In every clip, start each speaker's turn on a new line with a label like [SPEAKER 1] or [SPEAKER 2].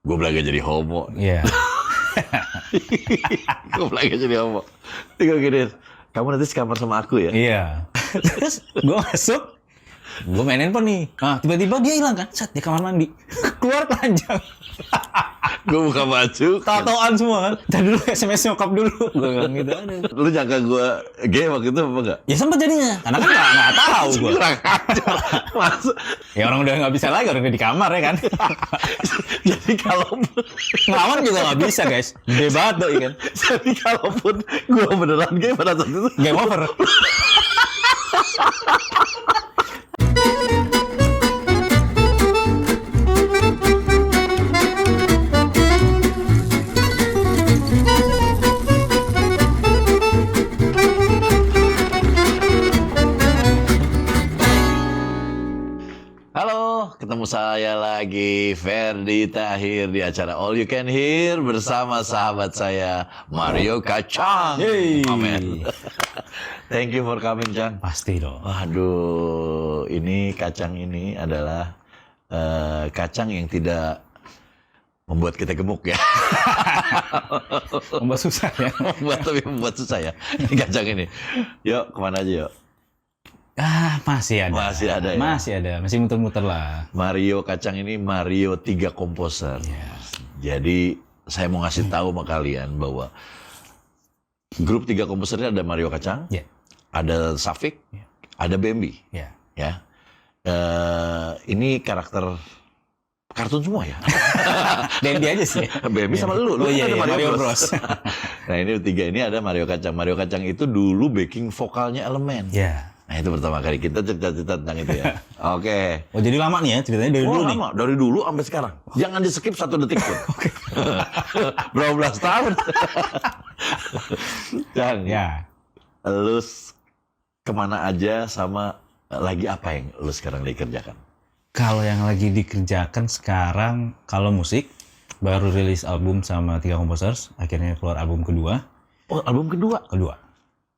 [SPEAKER 1] Gue belaga jadi homo.
[SPEAKER 2] Iya.
[SPEAKER 1] Gue belaga jadi homo. Tinggal gini, kamu nanti sekamar sama aku ya?
[SPEAKER 2] Iya. Terus gue masuk, gue main handphone nih. Nah, tiba-tiba dia hilang kan, set di kamar mandi. Keluar telanjang.
[SPEAKER 1] Gue buka baju.
[SPEAKER 2] Tahu-tahuan semua kan. Tadi dulu SMS nyokap dulu. Gue bilang gitu. Aduh.
[SPEAKER 1] Lu nyangka gue gay waktu itu apa enggak?
[SPEAKER 2] Ya sempet jadinya. Karena kan nggak tahu gue.
[SPEAKER 1] Kurang ajar. Masuk.
[SPEAKER 2] Ya orang udah nggak bisa lagi, orang udah di kamar ya kan.
[SPEAKER 1] Jadi kalaupun
[SPEAKER 2] Ngelawan juga nggak bisa guys. Gede banget doi kan.
[SPEAKER 1] jadi kalaupun gue beneran gay pada saat itu,
[SPEAKER 2] Game over.
[SPEAKER 1] halo, ketemu saya lagi Ferdi Tahir di acara All You Can Hear bersama sahabat saya Mario Kacang.
[SPEAKER 2] Yeay.
[SPEAKER 1] Amen. Thank you for coming, Cang.
[SPEAKER 2] Pasti dong.
[SPEAKER 1] Waduh, ini Kacang ini adalah kacang yang tidak membuat kita gemuk ya.
[SPEAKER 2] Membuat susah ya.
[SPEAKER 1] membuat susah ya. Ini Kacang ini. Yuk, kemana aja yuk?
[SPEAKER 2] Masih ada.
[SPEAKER 1] Masih ada ya?
[SPEAKER 2] Masih ada. Masih muter-muter lah.
[SPEAKER 1] Mario Kacang ini Mario 3 komposer. Jadi saya mau ngasih tahu sama kalian bahwa grup 3 komposernya ada Mario Kacang,
[SPEAKER 2] Ya.
[SPEAKER 1] ada Safik, ada Bambi.
[SPEAKER 2] Ya.
[SPEAKER 1] Ya. Ini karakter kartun semua ya.
[SPEAKER 2] Dendi aja sih.
[SPEAKER 1] Bambi sama lu
[SPEAKER 2] Oh iya,
[SPEAKER 1] kan ada
[SPEAKER 2] iya, Mario
[SPEAKER 1] Bros.
[SPEAKER 2] Bros.
[SPEAKER 1] Nah ini 3 ini ada Mario Kacang. Mario Kacang itu dulu backing vokalnya Elemen.
[SPEAKER 2] Ya.
[SPEAKER 1] Nah itu pertama kali kita cerita-cerita tentang itu ya. Oke.
[SPEAKER 2] Oh jadi lama nih ya ceritanya dari dulu nih.
[SPEAKER 1] Lama, dari dulu sampai sekarang. Jangan di skip 1 detik pun. Berapa belas tahun. Jangan.
[SPEAKER 2] Ya.
[SPEAKER 1] Lu kemana aja sama lagi apa yang lu sekarang dikerjakan?
[SPEAKER 2] Kalau yang lagi dikerjakan sekarang, kalau musik baru rilis album sama 3 composers, akhirnya keluar album kedua.
[SPEAKER 1] Oh album kedua?
[SPEAKER 2] Kedua.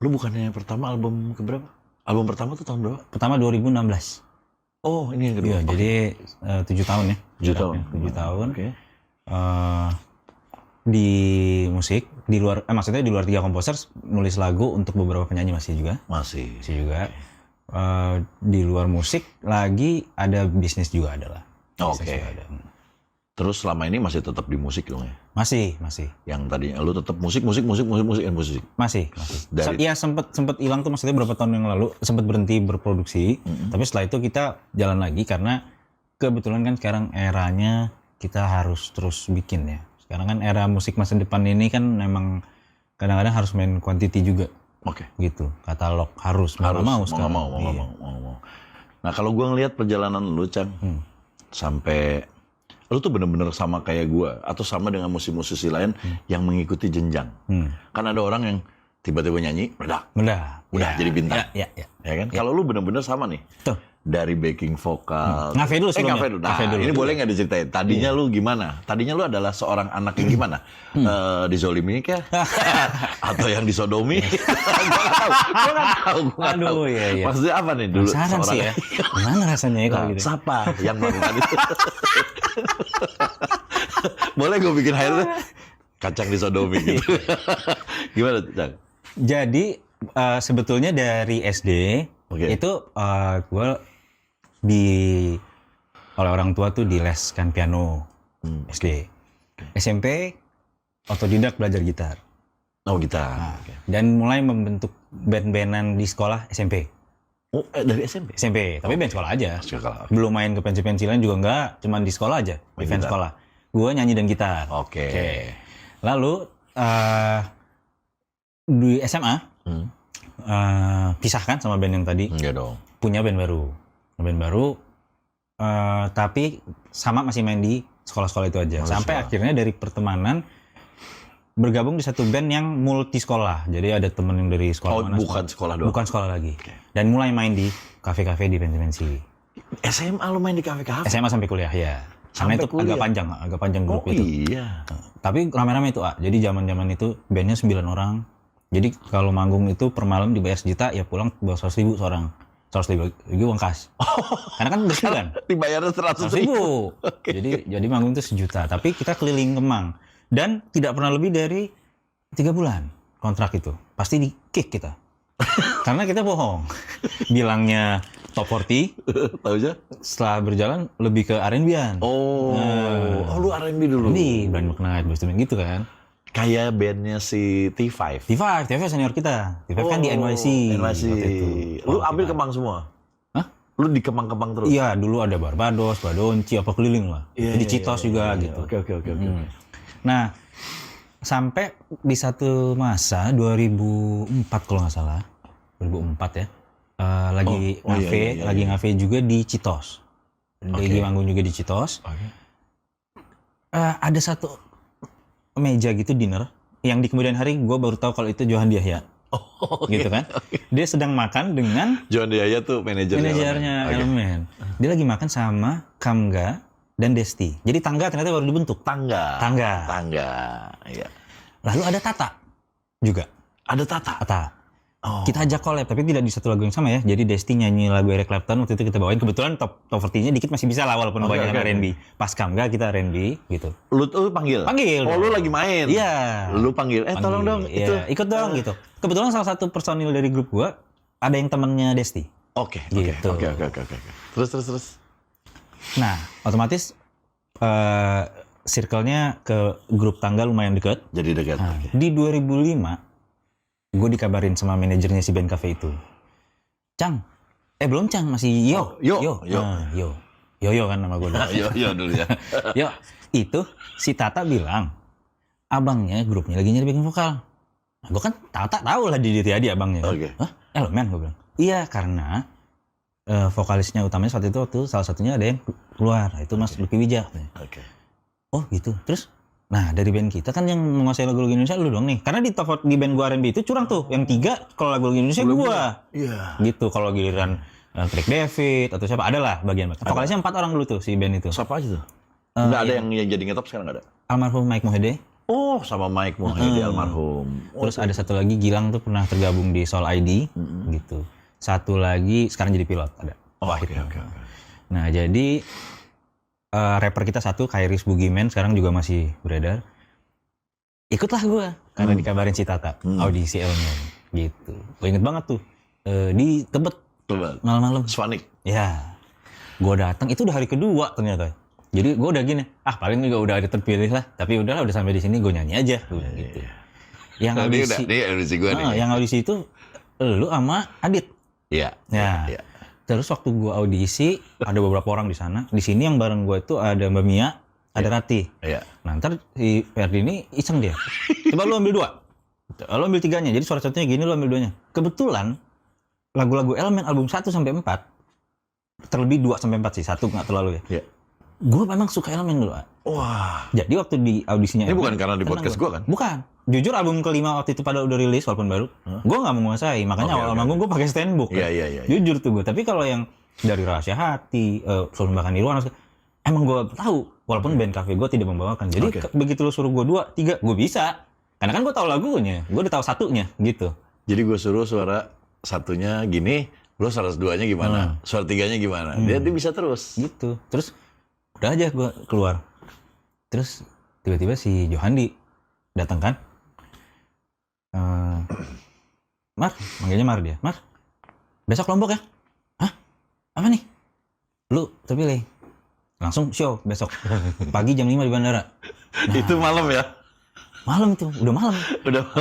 [SPEAKER 1] Lu bukannya yang pertama album keberapa? Album pertama tuh tahun berapa?
[SPEAKER 2] Pertama 2016.
[SPEAKER 1] Oh ini yang kedua.
[SPEAKER 2] Iya, jadi 7 tahun ya.
[SPEAKER 1] 7 tahun.
[SPEAKER 2] 7 tahun.
[SPEAKER 1] Oke.
[SPEAKER 2] Di musik, di luar, maksudnya di luar 3 composers, nulis lagu untuk beberapa penyanyi masih juga.
[SPEAKER 1] Masih
[SPEAKER 2] Juga. Di luar musik lagi ada bisnis juga ada lah.
[SPEAKER 1] Oke.
[SPEAKER 2] Bisnis juga ada.
[SPEAKER 1] Terus selama ini masih tetap di musik dong ya?
[SPEAKER 2] Masih.
[SPEAKER 1] Yang tadinya lu tetap musik.
[SPEAKER 2] Masih.
[SPEAKER 1] Dari-
[SPEAKER 2] Iya sempet hilang tuh, maksudnya beberapa tahun yang lalu sempet berhenti berproduksi. Tapi setelah itu kita jalan lagi karena kebetulan kan sekarang eranya kita harus terus bikin ya. Sekarang kan era musik masa depan ini kan memang kadang-kadang harus main quantity juga.
[SPEAKER 1] Oke.
[SPEAKER 2] Gitu, katalog harus mau nggak mau sekarang.
[SPEAKER 1] Mau
[SPEAKER 2] Iya.
[SPEAKER 1] mau. Nah kalau gua ngelihat perjalanan lu, Cang, sampai lu tuh bener-bener sama kayak gua atau sama dengan musisi-musisi lain yang mengikuti jenjang. Kan ada orang yang tiba-tiba nyanyi, udah
[SPEAKER 2] Ya,
[SPEAKER 1] jadi bintang.
[SPEAKER 2] Ya.
[SPEAKER 1] Ya kan? Kalau lu bener-bener sama nih.
[SPEAKER 2] Tuh.
[SPEAKER 1] Dari backing vokal.
[SPEAKER 2] Ngafe dulu sebelumnya.
[SPEAKER 1] Ngafe dulu. Nah,
[SPEAKER 2] Ngafe dulu.
[SPEAKER 1] ini boleh nggak diceritain? Tadinya lu gimana? Tadinya lu adalah seorang anak yang gimana? Dizolimi kah? Atau yang disodomi? Gua nggak tahu.
[SPEAKER 2] Aduh, iya.
[SPEAKER 1] Maksudnya apa nih dulu?
[SPEAKER 2] Penasaran sih ya. Gimana rasanya ya kalau gitu?
[SPEAKER 1] Siapa yang melakukan itu? Boleh gue bikin highlight kacang disodomi gitu. Gimana, Cang?
[SPEAKER 2] Jadi sebetulnya dari SD itu gue oleh orang tua tuh dileskan piano SD. SMP otodidak belajar gitar.
[SPEAKER 1] Oh gitar.
[SPEAKER 2] Nah, dan mulai membentuk band-bandan di sekolah SMP.
[SPEAKER 1] Oh dari SMP?
[SPEAKER 2] SMP, tapi band sekolah aja.
[SPEAKER 1] Sekolah.
[SPEAKER 2] Belum main ke pensi-pensilan juga enggak, cuman di sekolah aja, event sekolah. Gue nyanyi dan gitar.
[SPEAKER 1] Oke.
[SPEAKER 2] Lalu di SMA pisahkan sama band yang tadi.
[SPEAKER 1] Enggak dong.
[SPEAKER 2] Punya band baru, tapi sama masih main di sekolah-sekolah itu aja. Sampai akhirnya dari pertemanan bergabung di satu band yang multi sekolah. Jadi ada temen yang dari sekolah mana?
[SPEAKER 1] Bukan sekolah doang.
[SPEAKER 2] Bukan sekolah lagi. Dan mulai main di kafe-kafe di pensi-pensi.
[SPEAKER 1] SMA lu main di kafe-kafe?
[SPEAKER 2] SMA sampai kuliah ya. Karena itu
[SPEAKER 1] kuliah.
[SPEAKER 2] agak panjang grup itu.
[SPEAKER 1] Iya.
[SPEAKER 2] Tapi rame-rame itu, Jadi zaman-zaman itu bandnya 9 orang. Jadi kalau manggung itu per malam dibayar 1 juta, ya pulang bawa 100.000 seorang. 100.000 uang kas. Karena kan udah sebulan.
[SPEAKER 1] Dibayarnya 100.000.
[SPEAKER 2] 100.000. Jadi manggung itu 1 juta. Tapi kita keliling Kemang. Dan tidak pernah lebih dari 3 bulan kontrak itu. Pasti di-kick kita. Karena kita bohong. Bilangnya top 40.
[SPEAKER 1] Tahu aja?
[SPEAKER 2] Setelah berjalan lebih ke R&B-an.
[SPEAKER 1] Oh, lu R&B dulu.
[SPEAKER 2] Ini Blind McKnight, Boyz II Men gitu kan.
[SPEAKER 1] Kayak bandnya si T5.
[SPEAKER 2] T5 senior kita. T5 kan di NYC.
[SPEAKER 1] NYC.
[SPEAKER 2] waktu itu.
[SPEAKER 1] Lu ambil Kemang semua?
[SPEAKER 2] Hah?
[SPEAKER 1] Lu di Kemang-Kemang terus?
[SPEAKER 2] Iya, dulu ada Barbados, Badonci, apa keliling lah. Di Citos juga gitu.
[SPEAKER 1] Oke.
[SPEAKER 2] Nah, sampai di satu masa 2004 kalau nggak salah, 2004 ya, lagi ngafe juga di Citos. Lagi manggung juga di Citos. Ada satu meja gitu dinner yang di kemudian hari gue baru tahu kalau itu Johan Yahya. Gitu kan. Dia sedang makan dengan
[SPEAKER 1] Johan Yahya tuh
[SPEAKER 2] manajernya Elemen. Dia lagi makan sama Kamga dan Desti. Jadi Tangga ternyata baru dibentuk. Tangga.
[SPEAKER 1] Iya.
[SPEAKER 2] Lalu ada Tata juga.
[SPEAKER 1] Ada Tata. Oh.
[SPEAKER 2] Kita ajak collab tapi tidak di satu lagu yang sama ya. Jadi Desti nyanyi lagu Eric Clapton waktu itu kita bawain. Kebetulan top 40-nya dikit masih bisa lah walaupun banyak R&B. Pas Kamga kita R&B gitu.
[SPEAKER 1] Lu panggil?
[SPEAKER 2] Panggil.
[SPEAKER 1] Oh, lu lagi main?
[SPEAKER 2] Iya.
[SPEAKER 1] Lu panggil. Tolong dong itu.
[SPEAKER 2] Ikut dong gitu. Kebetulan salah satu personil dari grup gua ada yang temennya Desti.
[SPEAKER 1] Oke. Terus.
[SPEAKER 2] Nah, otomatis circle-nya ke grup Tangga lumayan dekat.
[SPEAKER 1] Jadi dekat.
[SPEAKER 2] Nah, di 2005 gue dikabarin sama manajernya si band cafe itu. Cang. Belum Cang, masih Yo. Yo kan nama gue.
[SPEAKER 1] Yo dulu ya.
[SPEAKER 2] Yo, itu si Tata bilang, abangnya grupnya lagi nyari backing vokal. Nah, gue kan Tata tahu lah di Diri abangnya.
[SPEAKER 1] Oke.
[SPEAKER 2] Hah? Elemen gue bilang. Iya, karena vokalisnya utamanya saat itu salah satunya ada yang keluar. Itu Mas Lucky Wijaya.
[SPEAKER 1] Oke.
[SPEAKER 2] Oh gitu. Terus, nah dari band kita kan yang menguasai lagu-lagu Indonesia lu dong nih. Karena di top di band gua R&B itu curang tuh. Yang 3 kalau lagu Indonesia gua.
[SPEAKER 1] Iya.
[SPEAKER 2] Gitu. Kalau giliran Craig David atau siapa ada lah bagian. Vokalisnya 4 orang dulu tuh si band itu.
[SPEAKER 1] Siapa aja tuh? Nggak ada yang jadi ngetop sekarang nggak ada?
[SPEAKER 2] Almarhum Mike Mohede.
[SPEAKER 1] Oh, sama Mike Mohede almarhum.
[SPEAKER 2] Terus ada satu lagi Gilang tuh pernah tergabung di Soul ID gitu. Satu lagi sekarang jadi pilot ada.
[SPEAKER 1] Oke.
[SPEAKER 2] Nah jadi rapper kita satu Kairis Bugiman sekarang juga masih beredar. Ikutlah gue karena dikabarin si Tata audisi Elemen gitu. Gue inget banget tuh di Tebet malam-malam.
[SPEAKER 1] Svanik.
[SPEAKER 2] Ya, gue datang itu udah hari kedua ternyata. Jadi gue udah gini, paling juga udah ada terpilih lah. Tapi udahlah udah sampai di sini gue nyanyi aja gitu. Yang audisi,
[SPEAKER 1] audisi gue nih.
[SPEAKER 2] Yang audisi itu lu sama Adit.
[SPEAKER 1] Iya.
[SPEAKER 2] Ya. Terus waktu gue audisi ada beberapa orang di sana. Di sini yang bareng gue itu ada Mbak Mia, ada Rati.
[SPEAKER 1] Iya.
[SPEAKER 2] Nah ntar si Ferdi ini iseng dia. Coba lu ambil 2. Lu ambil 3-nya. Jadi suara satunya gini, lu ambil 2-nya. Kebetulan lagu-lagu Elemen album 1 sampai 4 terlebih 2 sampai 4 sih. 1 nggak terlalu ya.
[SPEAKER 1] Iya.
[SPEAKER 2] Gue memang suka Elemen dulu.
[SPEAKER 1] Wah.
[SPEAKER 2] Jadi waktu di audisinya
[SPEAKER 1] ini bukan karena di podcast gue kan?
[SPEAKER 2] Bukan. Jujur album kelima waktu itu pada udah rilis walaupun baru, gue nggak menguasai. Makanya awal manggung gue pakai standbook.
[SPEAKER 1] Iya.
[SPEAKER 2] Jujur tuh gue. Tapi kalau yang dari Rahasia Hati, Sulung Bahkan Nirwana, emang gue tahu. Walaupun band cafe gue tidak membawakan. Jadi begitu lu suruh gue 2, 3, gue bisa. Karena kan gue tahu lagunya, gue udah tahu satunya gitu.
[SPEAKER 1] Jadi gue suruh suara satunya gini, lu suara 2-nya gimana, suara 3-nya gimana. Dia bisa terus.
[SPEAKER 2] Gitu. Terus udah aja gue keluar. Terus tiba-tiba si Johandi datang kan. Mar, manggilnya Mar dia. Mar, besok Lombok ya? Hah? Apa nih? Lu terpilih. Langsung show besok. Pagi jam 5 di bandara. Nah,
[SPEAKER 1] itu malam ya?
[SPEAKER 2] Malam itu, udah malam.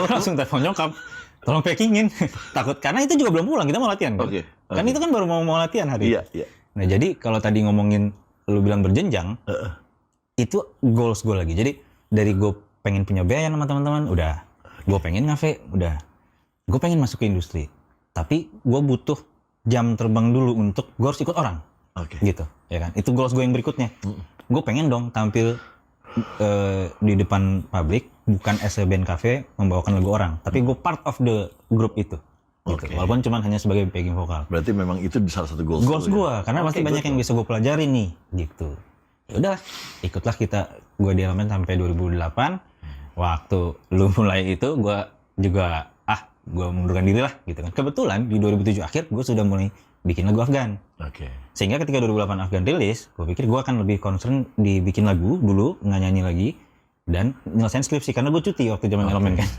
[SPEAKER 2] Langsung telepon nyokap. Tolong packingin. Takut, karena itu juga belum pulang, kita mau latihan kan? Kan itu kan baru mau latihan hari.
[SPEAKER 1] Iya.
[SPEAKER 2] Nah jadi kalau tadi ngomongin, lu bilang berjenjang, itu goals gue lagi. Jadi dari gue pengen punya band sama teman-teman, udah. Gue pengen ngafe, udah. Gue pengen masuk ke industri. Tapi gue butuh jam terbang dulu untuk gue harus ikut orang. Gitu, ya kan? Itu goals gue yang berikutnya. Gue pengen dong tampil di depan publik, bukan as a band cafe membawakan lagu orang, tapi gue part of the group itu. Gitu. Walaupun cuma hanya sebagai backing vokal.
[SPEAKER 1] Berarti memang itu salah satu goals
[SPEAKER 2] gue, karena pasti banyak yang bisa gue pelajari nih, gitu. Udah, ikutlah gue di Elemen sampai 2008. Waktu lu mulai itu, gue juga gue mundurkan diri lah, gitu kan. Kebetulan di 2007 akhir gue sudah mulai bikin lagu Afgan.
[SPEAKER 1] Oke.
[SPEAKER 2] Sehingga ketika 2008 Afgan rilis, gue pikir gue akan lebih concern dibikin lagu dulu, nggak nyanyi lagi, dan nyelesain skripsi. Karena gue cuti waktu zaman Elemen kan.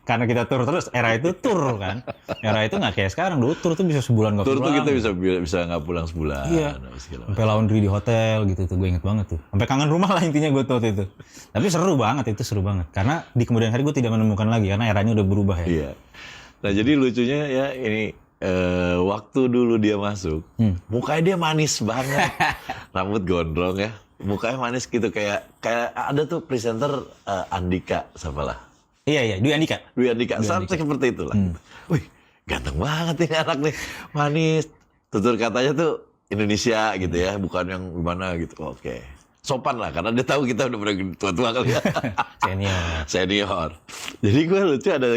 [SPEAKER 2] Karena kita tur terus, era itu tur kan. Era itu nggak kayak sekarang, dulu tur tuh bisa sebulan nggak pulang.
[SPEAKER 1] Tur tuh kita bisa nggak pulang sebulan.
[SPEAKER 2] Iya. Sampai laundry di hotel gitu tuh, gue inget banget tuh. Sampai kangen rumah lah intinya gue tuh waktu itu. Tapi seru banget, itu seru banget. Karena di kemudian hari gue tidak menemukan lagi, karena eranya udah berubah ya.
[SPEAKER 1] Iya. Nah jadi lucunya ya ini, waktu dulu dia masuk, mukanya dia manis banget. Rambut gondrong ya. Mukanya manis gitu, kayak ada tuh presenter Andika, siapalah.
[SPEAKER 2] Iya, Dwi Andika.
[SPEAKER 1] Sampai seperti itulah. Wih, ganteng banget ini anak nih, manis. Tutur katanya tuh Indonesia gitu ya, bukan yang gimana gitu. Oke. Sopan lah, karena dia tahu kita udah tua-tua kali ya. Senior. Jadi gue lucu ada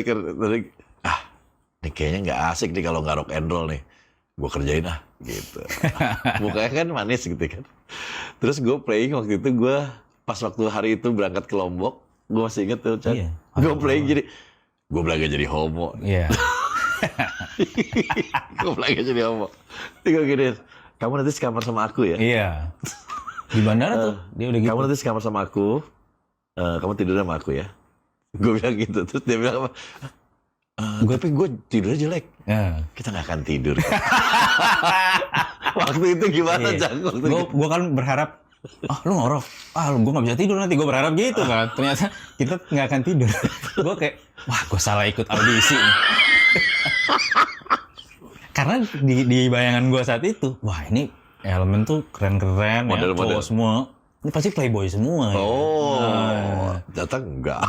[SPEAKER 1] ini kayaknya nggak asik nih kalau nggak rock and roll nih. Gue kerjain gitu. Mukanya kan manis gitu kan. Terus gue playing waktu itu, pas waktu hari itu berangkat ke Lombok, gue masih inget tuh, Chan. Iya. Gue playing gini, gue belaga jadi homo.
[SPEAKER 2] Iya.
[SPEAKER 1] Gue belaga jadi homo. Gue gini, kamu nanti sekamar sama aku ya?
[SPEAKER 2] Iya. Di bandara tuh, dia udah gitu.
[SPEAKER 1] Kamu nanti sekamar sama aku, kamu tidur sama aku ya? Gue bilang gitu, terus dia bilang apa? Tapi gue tidurnya jelek. Ya. Kita nggak akan tidur. Waktu itu gimana, Cang?
[SPEAKER 2] Gue kan berharap, lu ngorok. Gue nggak bisa tidur nanti. Gue berharap gitu kan. Ternyata kita nggak akan tidur. Gue kayak, wah gue salah ikut audisi. Karena di bayangan gue saat itu, wah ini Elemen tuh keren-keren, ya, cowok semua. Ini pasti playboy semua.
[SPEAKER 1] Ternyata enggak.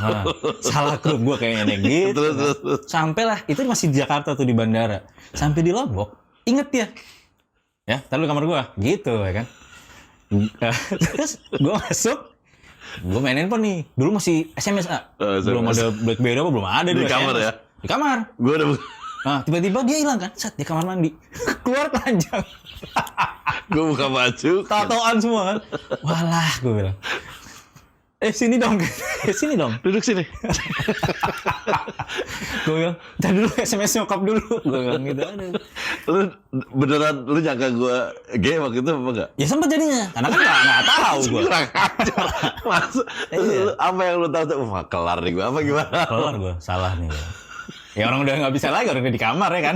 [SPEAKER 2] Salah grup gue kayaknya gitu. Terus. Sampailah, itu masih di Jakarta tuh di bandara. Sampai di Lombok, inget ya, taruh di kamar gue, gitu ya kan. Terus gue masuk, gue main handphone nih. Dulu masih SMS, belum ada BlackBerry apa, belum ada dulu.
[SPEAKER 1] Di kamar SMS. Ya?
[SPEAKER 2] Di kamar.
[SPEAKER 1] Gue udah.
[SPEAKER 2] Nah, tiba-tiba dia hilang kan, di kamar mandi. Keluar telanjang.
[SPEAKER 1] Gue buka baju.
[SPEAKER 2] Tatoan semua kan. Walah, gue bilang. Sini dong. Sini dong.
[SPEAKER 1] Duduk sini.
[SPEAKER 2] Gue bilang, ntar dulu SMS nyokap dulu. Gue bilang gitu.
[SPEAKER 1] Lu nyangka gue gay waktu itu apa enggak?
[SPEAKER 2] Ya sempet jadinya. Karena kan gak tahu gue.
[SPEAKER 1] Kurang ajar. Apa yang lu tahu tuh? Wah, kelar nih gue. Apa gimana?
[SPEAKER 2] Kelar gue. Salah nih. Ya orang udah nggak bisa lagi, orang udah di kamar ya kan.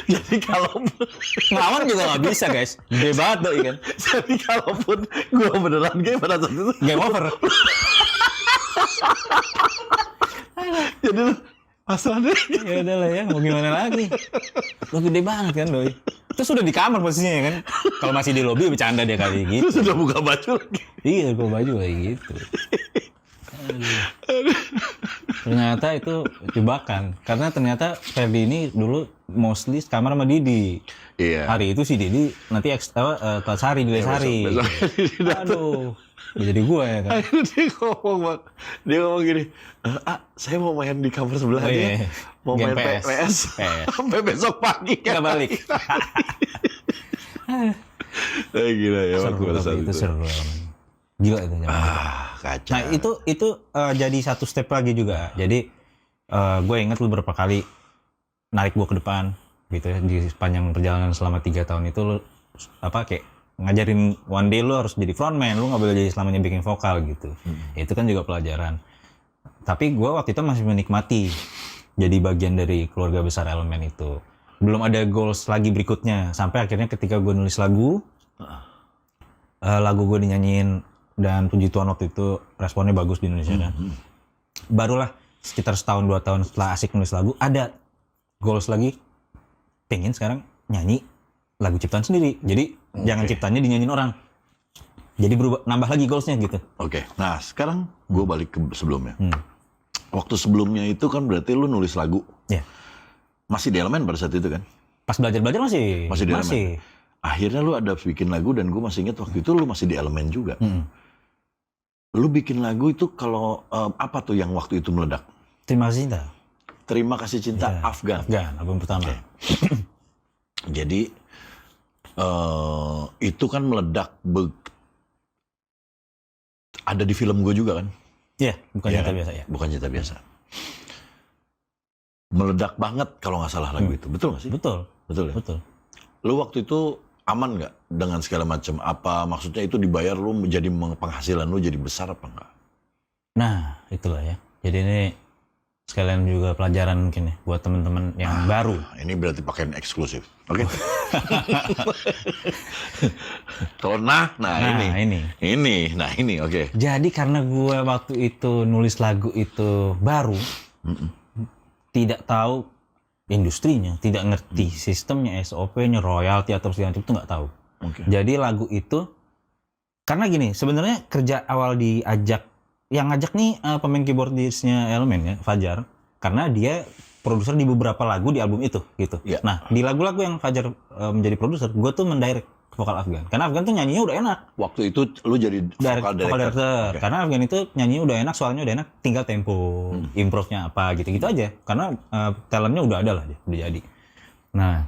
[SPEAKER 1] Jadi kalaupun
[SPEAKER 2] ngelawan juga nggak bisa guys, gede banget doi kan.
[SPEAKER 1] Jadi kalaupun gue beneran gay pada saat itu,
[SPEAKER 2] game over.
[SPEAKER 1] Jadi lu pasrah deh.
[SPEAKER 2] Ya udah lah ya, mau gimana lagi. Lo gede banget kan doi. Terus udah di kamar posisinya ya kan. Kalau masih di lobi bercanda dia kali gitu.
[SPEAKER 1] Terus udah buka baju lagi.
[SPEAKER 2] Iya, buka baju kayak gitu. Ternyata itu jebakan, karena ternyata Ferdi ini dulu mostly kamar sama Didi.
[SPEAKER 1] Iya.
[SPEAKER 2] Hari itu si Didi nanti kelas hari di hari. Aduh, jadi gue ya kan.
[SPEAKER 1] Dia ngomong gini, saya mau main di kamar sebelah dia, mau main PS. Sampai besok pagi
[SPEAKER 2] nggak balik.
[SPEAKER 1] Gila ya waktu
[SPEAKER 2] itu seru. Gila itu.
[SPEAKER 1] Kacau.
[SPEAKER 2] Nah itu jadi satu step lagi juga. Jadi gue ingat lu beberapa kali narik gue ke depan gitu ya, di sepanjang perjalanan selama 3 tahun itu lu kayak ngajarin one day lu harus jadi frontman, lu nggak boleh jadi selamanya bikin vokal gitu. Itu kan juga pelajaran. Tapi gue waktu itu masih menikmati jadi bagian dari keluarga besar Elemen itu. Belum ada goals lagi berikutnya, sampai akhirnya ketika gue nulis lagu gue dinyanyiin dan puji Tuhan waktu itu responnya bagus di Indonesia kan. Barulah sekitar 1-2 tahun setelah asik nulis lagu, ada goals lagi, pengen sekarang nyanyi lagu ciptaan sendiri. Jadi jangan ciptanya dinyanyiin orang. Jadi berubah, nambah lagi goalsnya gitu.
[SPEAKER 1] Oke. Nah sekarang gue balik ke sebelumnya. Waktu sebelumnya itu kan berarti lu nulis lagu.
[SPEAKER 2] Iya.
[SPEAKER 1] Masih di Elemen pada saat itu kan?
[SPEAKER 2] Pas belajar masih.
[SPEAKER 1] Masih di Elemen. Akhirnya lu ada bikin lagu dan gue masih ingat waktu itu lu masih di Elemen juga. Lu bikin lagu itu kalau apa tuh yang waktu itu meledak?
[SPEAKER 2] Terima kasih cinta.
[SPEAKER 1] Terima kasih cinta, Afgan.
[SPEAKER 2] Afgan, album pertama.
[SPEAKER 1] Okay. Jadi itu kan meledak. Ada di film gue juga kan?
[SPEAKER 2] Iya, bukan cerita biasa ya.
[SPEAKER 1] Bukan cerita biasa. Meledak banget kalau nggak salah lagu itu. Betul nggak sih?
[SPEAKER 2] Betul.
[SPEAKER 1] Betul ya?
[SPEAKER 2] Betul.
[SPEAKER 1] Lu waktu itu aman nggak dengan segala macam? Apa maksudnya itu dibayar lu menjadi penghasilan lu jadi besar apa enggak?
[SPEAKER 2] Nah, itulah ya. Jadi ini sekalian juga pelajaran mungkin ya buat teman-teman yang baru.
[SPEAKER 1] Ini berarti pakaian eksklusif. Oke. Kalau ini, oke.
[SPEAKER 2] Jadi karena gue waktu itu nulis lagu itu baru, tidak tahu industrinya, tidak ngerti sistemnya, SOP-nya, royalti atau segala macam itu nggak tahu.
[SPEAKER 1] Okay.
[SPEAKER 2] Jadi lagu itu karena gini, sebenarnya kerja awal diajak, yang ngajak nih pemain keyboardisnya Elemen ya, Fajar, karena dia produser di beberapa lagu di album itu gitu.
[SPEAKER 1] Yeah.
[SPEAKER 2] Nah, di lagu-lagu yang Fajar menjadi produser, gue tuh mendirect vokal Afgan. Karena Afgan tuh nyanyinya udah enak.
[SPEAKER 1] Waktu itu lu jadi vokal director.
[SPEAKER 2] Okay. Karena Afgan itu nyanyinya udah enak, soalnya udah enak, tinggal tempo, improve-nya apa gitu-gitu aja. Karena talentnya udah ada lah, udah jadi. Nah,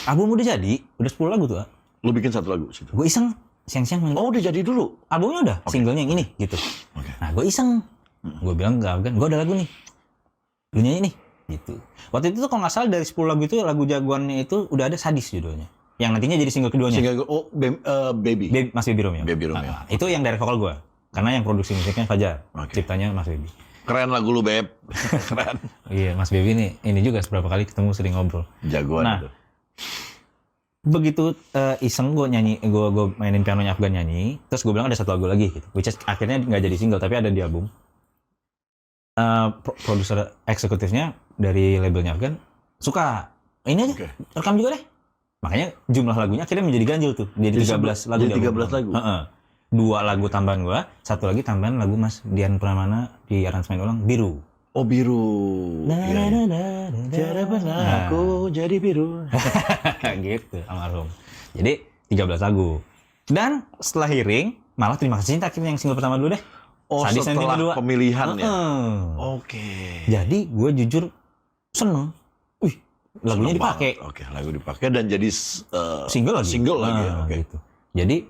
[SPEAKER 2] album udah jadi, udah 10 lagu tuh.
[SPEAKER 1] Lu bikin satu lagu situ.
[SPEAKER 2] Gue iseng siang-siang.
[SPEAKER 1] Oh, udah jadi dulu.
[SPEAKER 2] Albumnya udah, singlenya yang ini gitu.
[SPEAKER 1] Okay.
[SPEAKER 2] Nah, gue iseng. Gue bilang ke Afgan, gue ada lagu nih. Lu nyanyi nih, gitu. Waktu itu tuh kalau nggak salah dari 10 lagu itu, lagu jagoannya itu udah ada Sadis judulnya. Yang nantinya jadi single keduanya.
[SPEAKER 1] Baby.
[SPEAKER 2] Mas Baby Romeo.
[SPEAKER 1] Baby Romeo.
[SPEAKER 2] Nah, itu yang dari vokal gue. Karena yang produksi musiknya Fajar. Okay. Ciptanya Mas Baby.
[SPEAKER 1] Keren lagu lu, Beb. Keren.
[SPEAKER 2] Iya, Mas Baby ini juga beberapa kali ketemu sering ngobrol.
[SPEAKER 1] Jagoan
[SPEAKER 2] nah,
[SPEAKER 1] itu.
[SPEAKER 2] Begitu iseng gue nyanyi, gue mainin pianonya Afgan nyanyi, terus gue bilang ada satu lagu lagi gitu, which is akhirnya nggak jadi single tapi ada di album. Produser eksekutifnya dari labelnya Afgan suka ini aja, rekam juga deh. Makanya jumlah lagunya akhirnya menjadi ganjil tuh, jadi 13 lagu.
[SPEAKER 1] Jadi 13 lagu.
[SPEAKER 2] 2 lagu tambahan gue, 1 lagi tambahan lagu Mas Dian Pramana di aransemen ulang Biru.
[SPEAKER 1] Oh, Biru. Tiada pernah aku jadi biru.
[SPEAKER 2] Gitu, almarhum. Jadi 13 lagu. Dan setelah hearing, malah Terima Kasih Cinta akhirnya yang single pertama dulu deh.
[SPEAKER 1] Oh,
[SPEAKER 2] Sadis
[SPEAKER 1] setelah pemilihan ya?
[SPEAKER 2] Oke. Jadi gue jujur seneng. Wih, lagunya dipakai.
[SPEAKER 1] Oke, lagu dipakai dan jadi
[SPEAKER 2] single lagi.
[SPEAKER 1] Oke.
[SPEAKER 2] Gitu. Jadi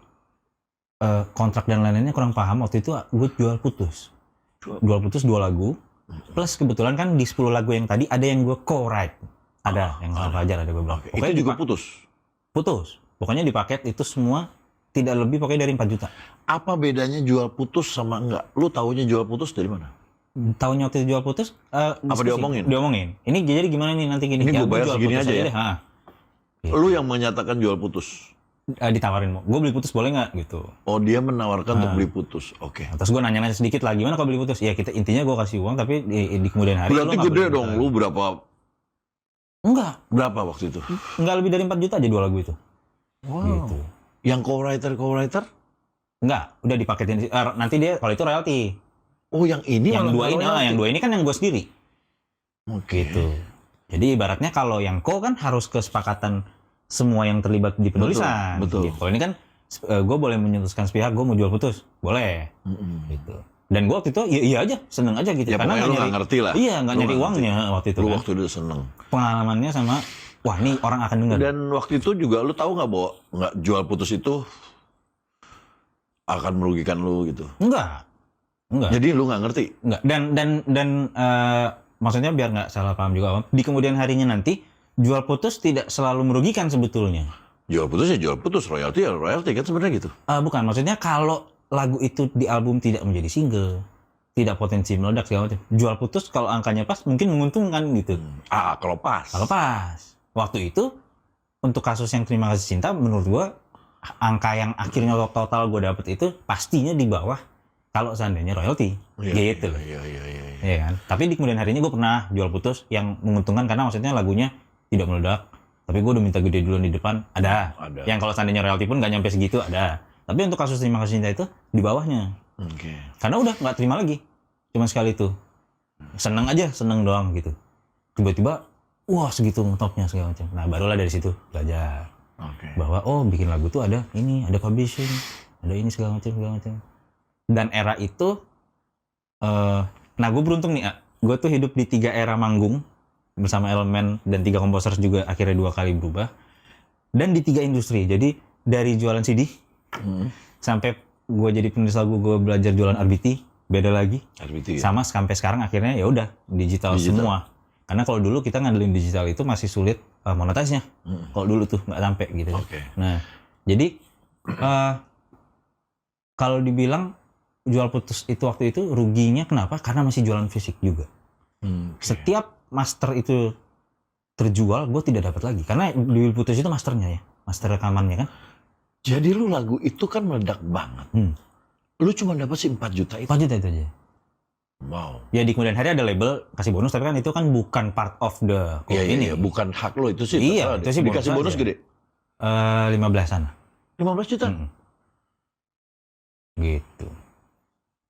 [SPEAKER 2] kontrak dan lain-lainnya kurang paham. Waktu itu gue jual putus 2 lagu. Plus kebetulan kan di 10 lagu yang tadi ada yang gue co-write. Ada yang sama Fajar, ada beberapa.
[SPEAKER 1] Okay. Itu juga putus?
[SPEAKER 2] Putus. Pokoknya di paket itu semua tidak lebih pokoknya dari 4 juta.
[SPEAKER 1] Apa bedanya jual putus sama enggak? Lu taunya jual putus dari mana?
[SPEAKER 2] Taunya waktu jual putus,
[SPEAKER 1] apa diomongin?
[SPEAKER 2] Diomongin. Ini jadi gimana nih nanti gini?
[SPEAKER 1] Ini gue bayar segini aja ya?
[SPEAKER 2] Gitu.
[SPEAKER 1] Lu yang menyatakan jual putus?
[SPEAKER 2] Ditawarin, gue beli putus boleh nggak gitu.
[SPEAKER 1] Oh, dia menawarkan untuk beli putus, oke.
[SPEAKER 2] Terus gue nanya sedikit lah, gimana kalau beli putus? Ya kita intinya gue kasih uang, tapi di kemudian hari.
[SPEAKER 1] Berarti gede dong, lu berapa?
[SPEAKER 2] Enggak.
[SPEAKER 1] Berapa waktu itu?
[SPEAKER 2] Enggak, lebih dari 4 juta aja 2 lagu itu.
[SPEAKER 1] Wow.
[SPEAKER 2] Gitu.
[SPEAKER 1] Yang co-writer?
[SPEAKER 2] Enggak, udah dipaketin. Nanti dia kalau itu royalti.
[SPEAKER 1] Oh, yang ini?
[SPEAKER 2] Yang 2 ini, yang 2 ini kan yang gue sendiri.
[SPEAKER 1] Oke.
[SPEAKER 2] Gitu. Jadi ibaratnya kalau yang kan harus kesepakatan semua yang terlibat di penulisan.
[SPEAKER 1] Betul.
[SPEAKER 2] Gitu. Kalau ini kan gue boleh menyentuhkan sepihak, gue mau jual putus, boleh. Gitu. Dan gue waktu itu iya aja, seneng aja gitu.
[SPEAKER 1] Ya, karena lu nggak ngerti lah.
[SPEAKER 2] Iya, nggak nyari uangnya waktu itu.
[SPEAKER 1] Lu waktu itu seneng.
[SPEAKER 2] Pengalamannya sama, wah ini orang akan dengar.
[SPEAKER 1] Dan waktu itu juga lu tahu nggak bahwa nggak jual putus itu akan merugikan lu gitu?
[SPEAKER 2] Enggak.
[SPEAKER 1] Jadi lu nggak ngerti?
[SPEAKER 2] Enggak. Dan maksudnya biar nggak salah paham juga, di kemudian harinya nanti jual putus tidak selalu merugikan sebetulnya.
[SPEAKER 1] Jual putus ya jual putus, royalti ya royalti kan sebenarnya gitu.
[SPEAKER 2] Bukan, maksudnya kalau lagu itu di album tidak menjadi single, tidak potensi meledak segala macam. Jual putus kalau angkanya pas mungkin menguntungkan gitu.
[SPEAKER 1] Kalau pas.
[SPEAKER 2] Kalau pas. Waktu itu untuk kasus yang Terima Kasih Cinta menurut gua angka yang akhirnya total gua dapet itu pastinya di bawah kalau seandainya royalti. Gitu. Iya kan? Tapi di kemudian harinya gua pernah jual putus yang menguntungkan karena maksudnya lagunya tidak meledak, tapi gue udah minta gede duluan di depan, ada. Yang kalau seandainya royalti pun nggak nyampe segitu, ada. Tapi untuk kasus Terima Kasih Cinta itu di bawahnya. Karena udah nggak terima lagi, cuma sekali itu. Seneng doang gitu. Tiba-tiba, wah segitu topnya segala macam. Nah barulah dari situ belajar bahwa bikin lagu tuh ada ini, ada publishing, ada ini segala macam. Dan era itu, nah gue beruntung nih, gue tuh hidup di 3 era manggung. Bersama Elemen dan 3 komposer juga akhirnya 2 kali berubah. Dan di 3 industri. Jadi dari jualan CD sampai gue jadi penulis lagu, gue belajar jualan RBT, beda lagi. RBT, sama sampai sekarang akhirnya ya udah digital semua. Karena kalau dulu kita ngandelin digital itu masih sulit monetize-nya. Kalau dulu tuh nggak sampai gitu.
[SPEAKER 1] Oke.
[SPEAKER 2] Nah, jadi kalau dibilang jual putus itu waktu itu ruginya kenapa? Karena masih jualan fisik juga. Setiap master itu terjual, gue tidak dapat lagi. Karena jual putus itu masternya ya, master rekamannya kan.
[SPEAKER 1] Jadi lu lagu itu kan meledak banget. Lu cuma dapat sih 4 juta itu.
[SPEAKER 2] 4 juta itu aja.
[SPEAKER 1] Wow.
[SPEAKER 2] Ya di kemudian hari ada label kasih bonus, tapi kan itu kan bukan part of the ini.
[SPEAKER 1] Iya, bukan hak lo itu sih.
[SPEAKER 2] Iya, itu sih
[SPEAKER 1] dikasih bonus
[SPEAKER 2] aja.
[SPEAKER 1] gede.
[SPEAKER 2] 15-an.
[SPEAKER 1] 15 juta.
[SPEAKER 2] Gitu.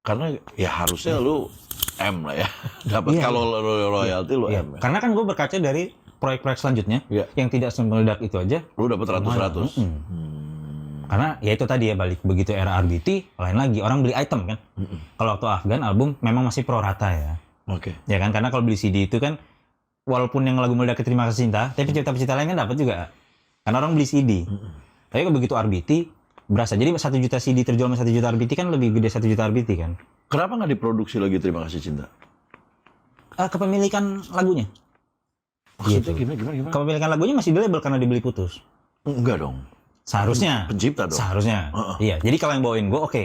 [SPEAKER 1] Karena ya harusnya lu M lah ya. Dapat kalau royalti lu M. Ya.
[SPEAKER 2] Karena kan gue berkaca dari proyek-proyek selanjutnya yang tidak semeledak itu aja.
[SPEAKER 1] Lu dapat ratus-ratus.
[SPEAKER 2] Karena ya itu tadi ya balik begitu era RBT, lain lagi orang beli item kan. Kalau waktu Afgan album memang masih pro rata ya.
[SPEAKER 1] Oke.
[SPEAKER 2] Ya kan karena kalau beli CD itu kan walaupun yang lagu meledak Terima Kasih Cinta, tapi pecinta-pecinta lain kan dapat juga. Karena orang beli CD. Tapi kalau begitu RBT berasa. Jadi 1 juta CD terjual sama 1 juta RBT kan lebih gede 1 juta RBT kan.
[SPEAKER 1] Kenapa nggak diproduksi lagi Terima Kasih Cinta?
[SPEAKER 2] Kepemilikan lagunya.
[SPEAKER 1] Maksudnya gimana?
[SPEAKER 2] Kepemilikan lagunya masih di label karena dibeli putus.
[SPEAKER 1] Enggak dong.
[SPEAKER 2] Seharusnya.
[SPEAKER 1] Pencipta dong.
[SPEAKER 2] Seharusnya. Iya. Jadi kalau yang bawain gue oke.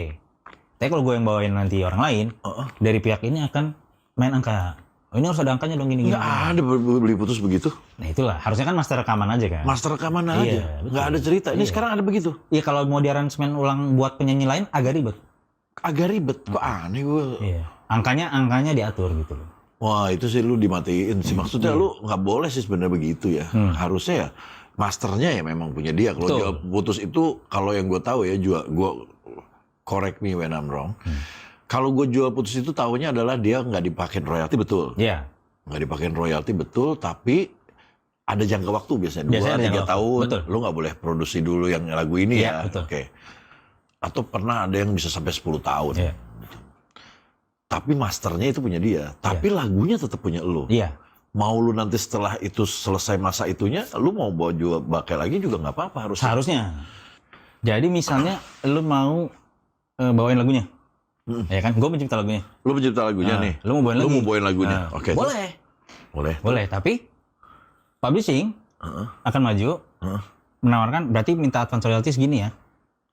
[SPEAKER 2] Tapi kalau gue yang bawain nanti orang lain, dari pihak ini akan main angka. Oh, ini harus ada angkanya dong gini.
[SPEAKER 1] Nggak ada beli putus begitu.
[SPEAKER 2] Nah itulah. Harusnya kan master rekaman aja kan.
[SPEAKER 1] Master rekaman aja.
[SPEAKER 2] Iya,
[SPEAKER 1] Nggak ada cerita. Ini sekarang ada begitu.
[SPEAKER 2] Iya kalau mau diaransemen ulang buat penyanyi lain agak ribet.
[SPEAKER 1] Agak ribet. Kok aneh gue.
[SPEAKER 2] Iya. Angkanya diatur gitu loh.
[SPEAKER 1] Wah itu sih lu dimatiin sih. Maksudnya lu nggak boleh sih sebenarnya begitu ya. Harusnya ya masternya ya memang punya dia. Kalau jual putus itu, kalau yang gue tahu ya, gue correct me when I'm wrong. Kalau gue jual putus itu tahunya adalah dia nggak dipakai royalti betul.
[SPEAKER 2] Iya.
[SPEAKER 1] Nggak dipakai royalti betul, tapi ada jangka waktu biasanya 2-3 tahun.
[SPEAKER 2] Betul.
[SPEAKER 1] Lu nggak boleh produksi dulu yang lagu ini ya.
[SPEAKER 2] Betul.
[SPEAKER 1] Oke. Atau pernah ada yang bisa sampai 10 tahun.
[SPEAKER 2] Iya.
[SPEAKER 1] Tapi masternya itu punya dia. Tapi lagunya tetap punya lu.
[SPEAKER 2] Iya.
[SPEAKER 1] Mau lu nanti setelah itu selesai masa itunya, lu mau bawa jual pakai lagi juga nggak apa-apa
[SPEAKER 2] Harusnya. Jadi misalnya lu mau bawain lagunya, ya kan? Gue pencipta lagunya.
[SPEAKER 1] Lu pencipta lagunya nih.
[SPEAKER 2] Lu mau bawain
[SPEAKER 1] lu
[SPEAKER 2] lagi.
[SPEAKER 1] mau bawain lagunya. Oke.
[SPEAKER 2] Boleh. Tapi publishing akan maju, menawarkan berarti minta advance royalty segini ya.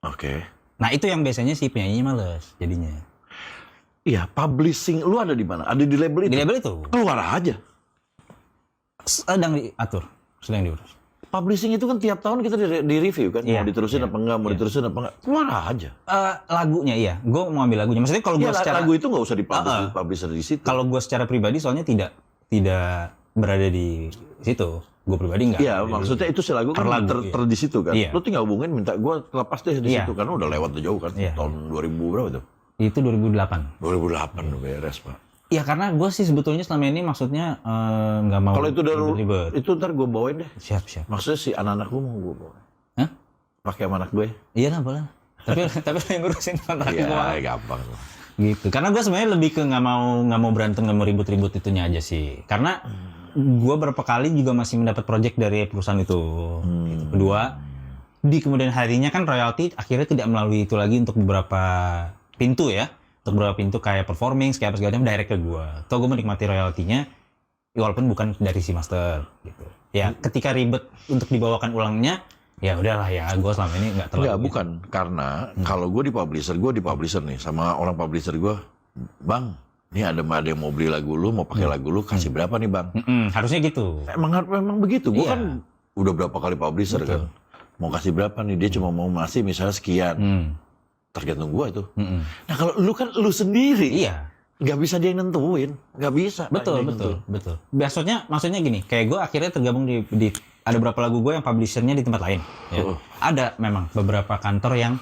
[SPEAKER 1] Oke.
[SPEAKER 2] Nah itu yang biasanya si penyanyinya males jadinya.
[SPEAKER 1] Iya, publishing lu ada di mana? Ada di label itu.
[SPEAKER 2] Di label itu.
[SPEAKER 1] Keluar aja.
[SPEAKER 2] Sedang diatur, sedang diurus.
[SPEAKER 1] Publishing itu kan tiap tahun kita di review kan, mau diterusin apa enggak, mau diterusin apa enggak, keluar aja.
[SPEAKER 2] Lagunya iya, gue mau ambil lagunya. Maksudnya kalau gue secara
[SPEAKER 1] lagu itu nggak usah dipublish publisher di situ.
[SPEAKER 2] Kalau gue secara pribadi soalnya tidak berada di situ. Gue pribadi enggak.
[SPEAKER 1] Iya, maksudnya itu si lagu kan di situ kan.
[SPEAKER 2] Iya.
[SPEAKER 1] Lu tinggal hubungin minta gue lepas deh di situ kan, udah lewat jauh kan. Tahun 2000 berapa tuh?
[SPEAKER 2] Itu 2008.
[SPEAKER 1] 2008 udah beres, Pak.
[SPEAKER 2] Iya karena gue sih sebetulnya selama ini maksudnya nggak mau.
[SPEAKER 1] Kalau itu udah
[SPEAKER 2] ribet.
[SPEAKER 1] Itu ntar gue bawain deh.
[SPEAKER 2] Siap.
[SPEAKER 1] Maksudnya si anak-anak gue mau gue bawain.
[SPEAKER 2] Hah?
[SPEAKER 1] Pakai sama anak gue.
[SPEAKER 2] Iya lah boleh. tapi lo yang ngurusin anak gue.
[SPEAKER 1] Iya gampang.
[SPEAKER 2] Gitu. Karena gue sebenarnya lebih ke nggak mau berantem, nggak mau ribut-ribut itunya aja sih. Karena gue berapa kali juga masih mendapat project dari perusahaan itu. Gitu. Kedua, di kemudian harinya kan royalti akhirnya tidak melalui itu lagi untuk beberapa pintu ya. Untuk beberapa pintu kayak performing, kayak apa segala macam direct ke gue. Atau gue menikmati royaltinya, walaupun bukan dari si master gitu. Ya ketika ribet untuk dibawakan ulangnya, ya udahlah ya gue selama ini nggak terlalu.
[SPEAKER 1] Enggak, bukan. Karena kalau gue di publisher nih sama orang publisher gue, Bang, ini ada yang mau beli lagu lu, mau pakai lagu lu, kasih berapa nih Bang?
[SPEAKER 2] Harusnya gitu.
[SPEAKER 1] Memang begitu. Gue kan udah berapa kali publisher kan. Mau kasih berapa nih? Dia cuma mau ngasih misalnya sekian. Tergantung gua itu. Nah kalau lu kan lu sendiri.
[SPEAKER 2] Iya.
[SPEAKER 1] Nggak bisa dia yang nentuin. Nggak bisa.
[SPEAKER 2] Betul. Maksudnya gini, kayak gue akhirnya tergabung di ada beberapa lagu gue yang publishernya di tempat lain. Ya. Ada memang beberapa kantor yang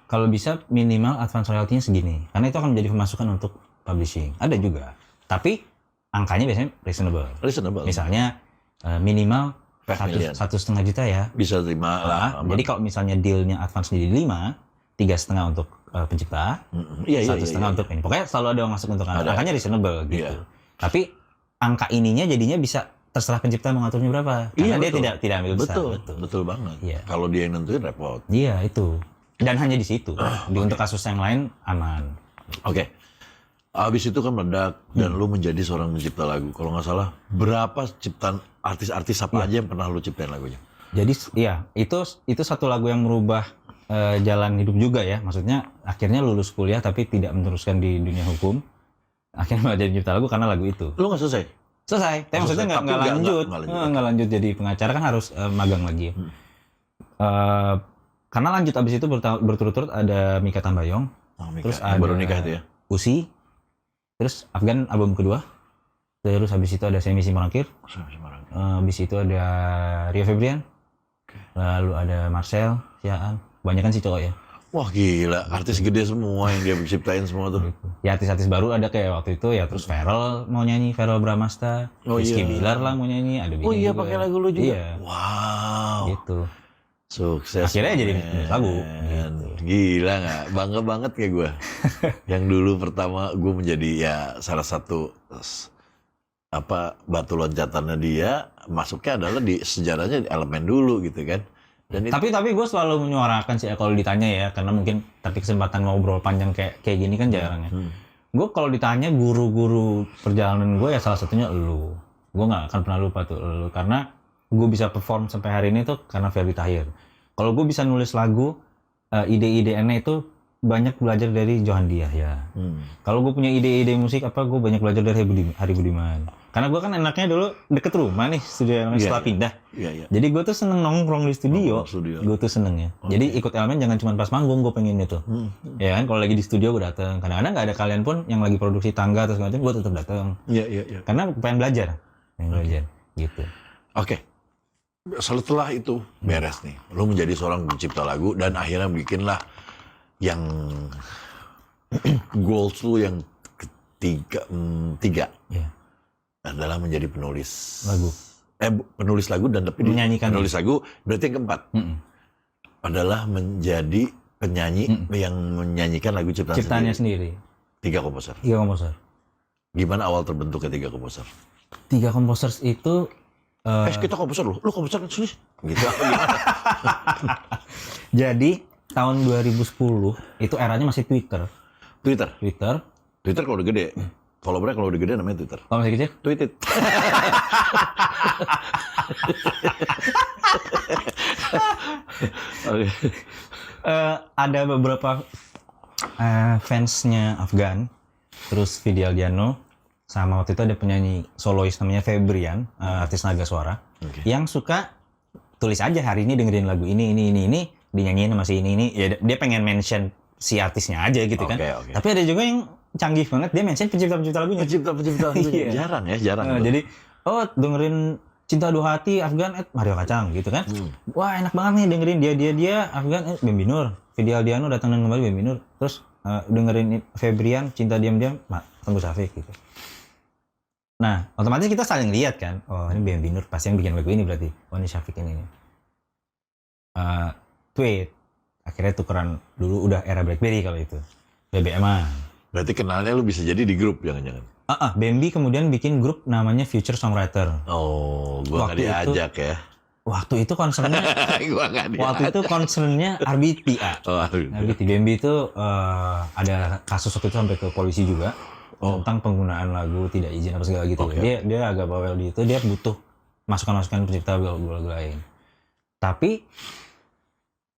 [SPEAKER 2] kalau bisa minimal advance royalty-nya segini. Karena itu akan menjadi pemasukan untuk publishing. Ada juga. Tapi angkanya biasanya reasonable. Misalnya minimal 1,5 juta ya.
[SPEAKER 1] Bisa terima lah.
[SPEAKER 2] Jadi kalau misalnya deal-nya advance jadi 5, 3,5 untuk pencipta, 1,5 untuk ini. Pokoknya selalu ada yang masuk untuk angkanya reasonable gitu. Iya. Tapi angka ininya jadinya bisa terserah pencipta mengaturnya berapa. Karena dia tidak ambil besar.
[SPEAKER 1] Betul banget.
[SPEAKER 2] Iya.
[SPEAKER 1] Kalau dia yang nentuin repot.
[SPEAKER 2] Iya itu. Dan hanya di situ. Untuk kasus yang lain aman.
[SPEAKER 1] Oke. Abis itu kan meledak dan lu menjadi seorang pencipta lagu. Kalau nggak salah, berapa artis-artis apa aja yang pernah lu ciptain lagunya?
[SPEAKER 2] Jadi iya, itu satu lagu yang merubah jalan hidup juga ya. Maksudnya akhirnya lulus kuliah tapi tidak meneruskan di dunia hukum. Akhirnya malah jadi cipta lagu karena lagu itu.
[SPEAKER 1] Lu nggak selesai?
[SPEAKER 2] Selesai. Tapi maksudnya nggak lanjut. Nggak lanjut jadi pengacara kan harus magang lagi. Karena lanjut abis itu berturut-turut ada Mikha Tambayong. Terus ada
[SPEAKER 1] baru nikah itu ya?
[SPEAKER 2] Usi. Terus Afgan album kedua. Terus habis itu ada Semi Simarangkir. Habis itu ada Rio Febrian. Lalu ada Marcel, Siaan. Banyak kan sih cowok ya.
[SPEAKER 1] Wah gila, artis gede semua yang dia ciptain semua tuh.
[SPEAKER 2] Ya artis-artis baru ada kayak waktu itu ya, terus Ferrell mau nyanyi, Ferrell Bramasta. Rizky Bilar lah mau nyanyi, ada
[SPEAKER 1] Oh iya, pakai lagu lu juga?
[SPEAKER 2] Iya.
[SPEAKER 1] Wow.
[SPEAKER 2] Gitu.
[SPEAKER 1] Sukses.
[SPEAKER 2] Akhirnya jadi lagu. Gitu.
[SPEAKER 1] Gila nggak? Bangga banget kayak gue. Yang dulu pertama gue menjadi ya salah satu batu loncatannya dia, masuknya adalah di sejarahnya di elemen dulu gitu kan. Dan
[SPEAKER 2] tapi gue selalu menyuarakan sih kalau ditanya ya, karena mungkin tapi kesempatan ngobrol panjang kayak gini kan jarang ya. Gue kalau ditanya guru-guru perjalanan gue ya salah satunya elu. Gue nggak akan pernah lupa tuh elu, karena gue bisa perform sampai hari ini tuh karena Ferdi Tahir. Kalau gue bisa nulis lagu, ide-idenya itu banyak belajar dari Johan Diah ya. Kalau gue punya ide-ide musik gue banyak belajar dari Hari Budiman. Karena gue kan enaknya dulu deket rumah nih studio setelah pindah. Jadi gue tuh seneng nongkrong di studio. Gue tuh seneng ya. Jadi ikut elemen jangan cuma pas manggung, gue pengen itu. Ya kan, kalau lagi di studio gue dateng. Kadang-kadang nggak ada kalian pun yang lagi produksi tangga atau segala macam, gue tetap dateng.
[SPEAKER 1] Iya.
[SPEAKER 2] Karena pengen belajar. Gitu.
[SPEAKER 1] Oke. Setelah itu beres nih, lu menjadi seorang pencipta lagu dan akhirnya bikinlah yang goals lu yang tiga adalah menjadi penulis
[SPEAKER 2] lagu.
[SPEAKER 1] Penulis lagu dan tapi
[SPEAKER 2] menyanyikan
[SPEAKER 1] penulis lagu. Berarti yang keempat adalah menjadi penyanyi yang menyanyikan lagu ciptaannya sendiri. 3 komposer. Gimana awal terbentuknya 3 komposer?
[SPEAKER 2] 3 komposer itu
[SPEAKER 1] kita komposer lu komposer sih gitu.
[SPEAKER 2] Jadi tahun 2010 itu eranya masih Twitter
[SPEAKER 1] kalau udah gede. Followernya kalau udah gede namanya Twitter.
[SPEAKER 2] Kalau masih kecil?
[SPEAKER 1] Tweeted.
[SPEAKER 2] Ada beberapa fansnya Afgan, terus Vidi Aldiano, sama waktu itu ada penyanyi solois namanya Febrian, artis naga suara, yang suka tulis aja hari ini dengerin lagu ini, dinyanyiin sama si ini. Ya dia pengen mention si artisnya aja gitu kan. Tapi ada juga yang canggih banget, dia mention pencipta lagunya. Pencipta lagunya. Jarang. Jadi, dengerin Cinta Dua Hati Afgan Mario Kacang gitu kan. Wah, enak banget nih dengerin dia Afgan Bambi Nur. Vidi Aldiano datang dan kembali Bambi Nur. Terus dengerin Febrian Cinta Diam-Diam Tengku Safik gitu. Nah, otomatis kita saling lihat kan. Oh, ini Bambi Nur pasti yang bikin lagu ini berarti. Oh, ini Syafiq ini. Tweet. Akhirnya tukeran, dulu udah era BlackBerry kalau itu. BBM-an.
[SPEAKER 1] Berarti kenalnya lu bisa jadi di grup jangan-jangan?
[SPEAKER 2] Bambi kemudian bikin grup namanya Future Songwriter.
[SPEAKER 1] Oh, gua nggak diajak ya.
[SPEAKER 2] Waktu itu concernnya, RBT. RBT. Bambi itu ada kasus waktu itu sampai ke polisi juga tentang penggunaan lagu tidak izin apa segala gitu. Dia agak bawel di itu, dia butuh masukan-masukan pencipta lagu lain. Tapi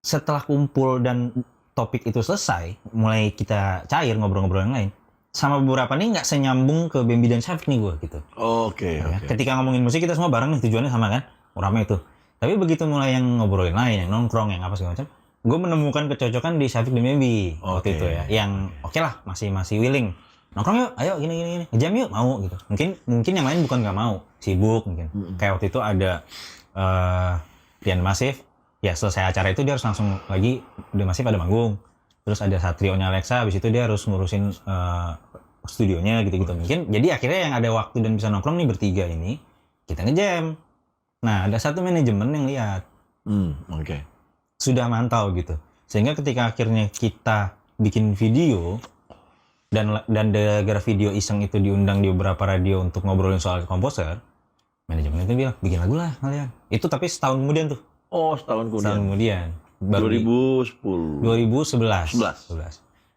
[SPEAKER 2] setelah kumpul dan topik itu selesai, mulai kita cair ngobrol-ngobrol yang lain. Sama beberapa nih nggak senyambung ke Bambi dan Syafiq nih gue gitu.
[SPEAKER 1] Oke.
[SPEAKER 2] Ketika ngomongin musik kita semua bareng nih, tujuannya sama kan, rame itu. Tapi begitu mulai yang ngobrolin lain, yang nongkrong, yang apa segala macam, gue menemukan kecocokan di Syafiq dan Bambi waktu itu ya. Yang oke lah, masih willing. Nongkrong yuk, ayo gini. Jam yuk, mau gitu. Mungkin yang lain bukan nggak mau, sibuk mungkin. Kayak waktu itu ada Dian Masif. Ya selesai acara itu dia harus langsung lagi, udah masih pada manggung. Terus ada Satrionya Alexa, habis itu dia harus ngurusin studionya gitu-gitu. Mungkin jadi akhirnya yang ada waktu dan bisa nongkrong nih bertiga ini, kita ngejam. Nah ada satu manajemen yang lihat. Sudah mantau gitu. Sehingga ketika akhirnya kita bikin video, dan gara-gara video iseng itu diundang di beberapa radio untuk ngobrolin soal komposer, manajemen itu bilang, bikin lagu lah kalian. Itu tapi setahun kemudian tuh.
[SPEAKER 1] Oh, setahun kemudian.
[SPEAKER 2] 2011.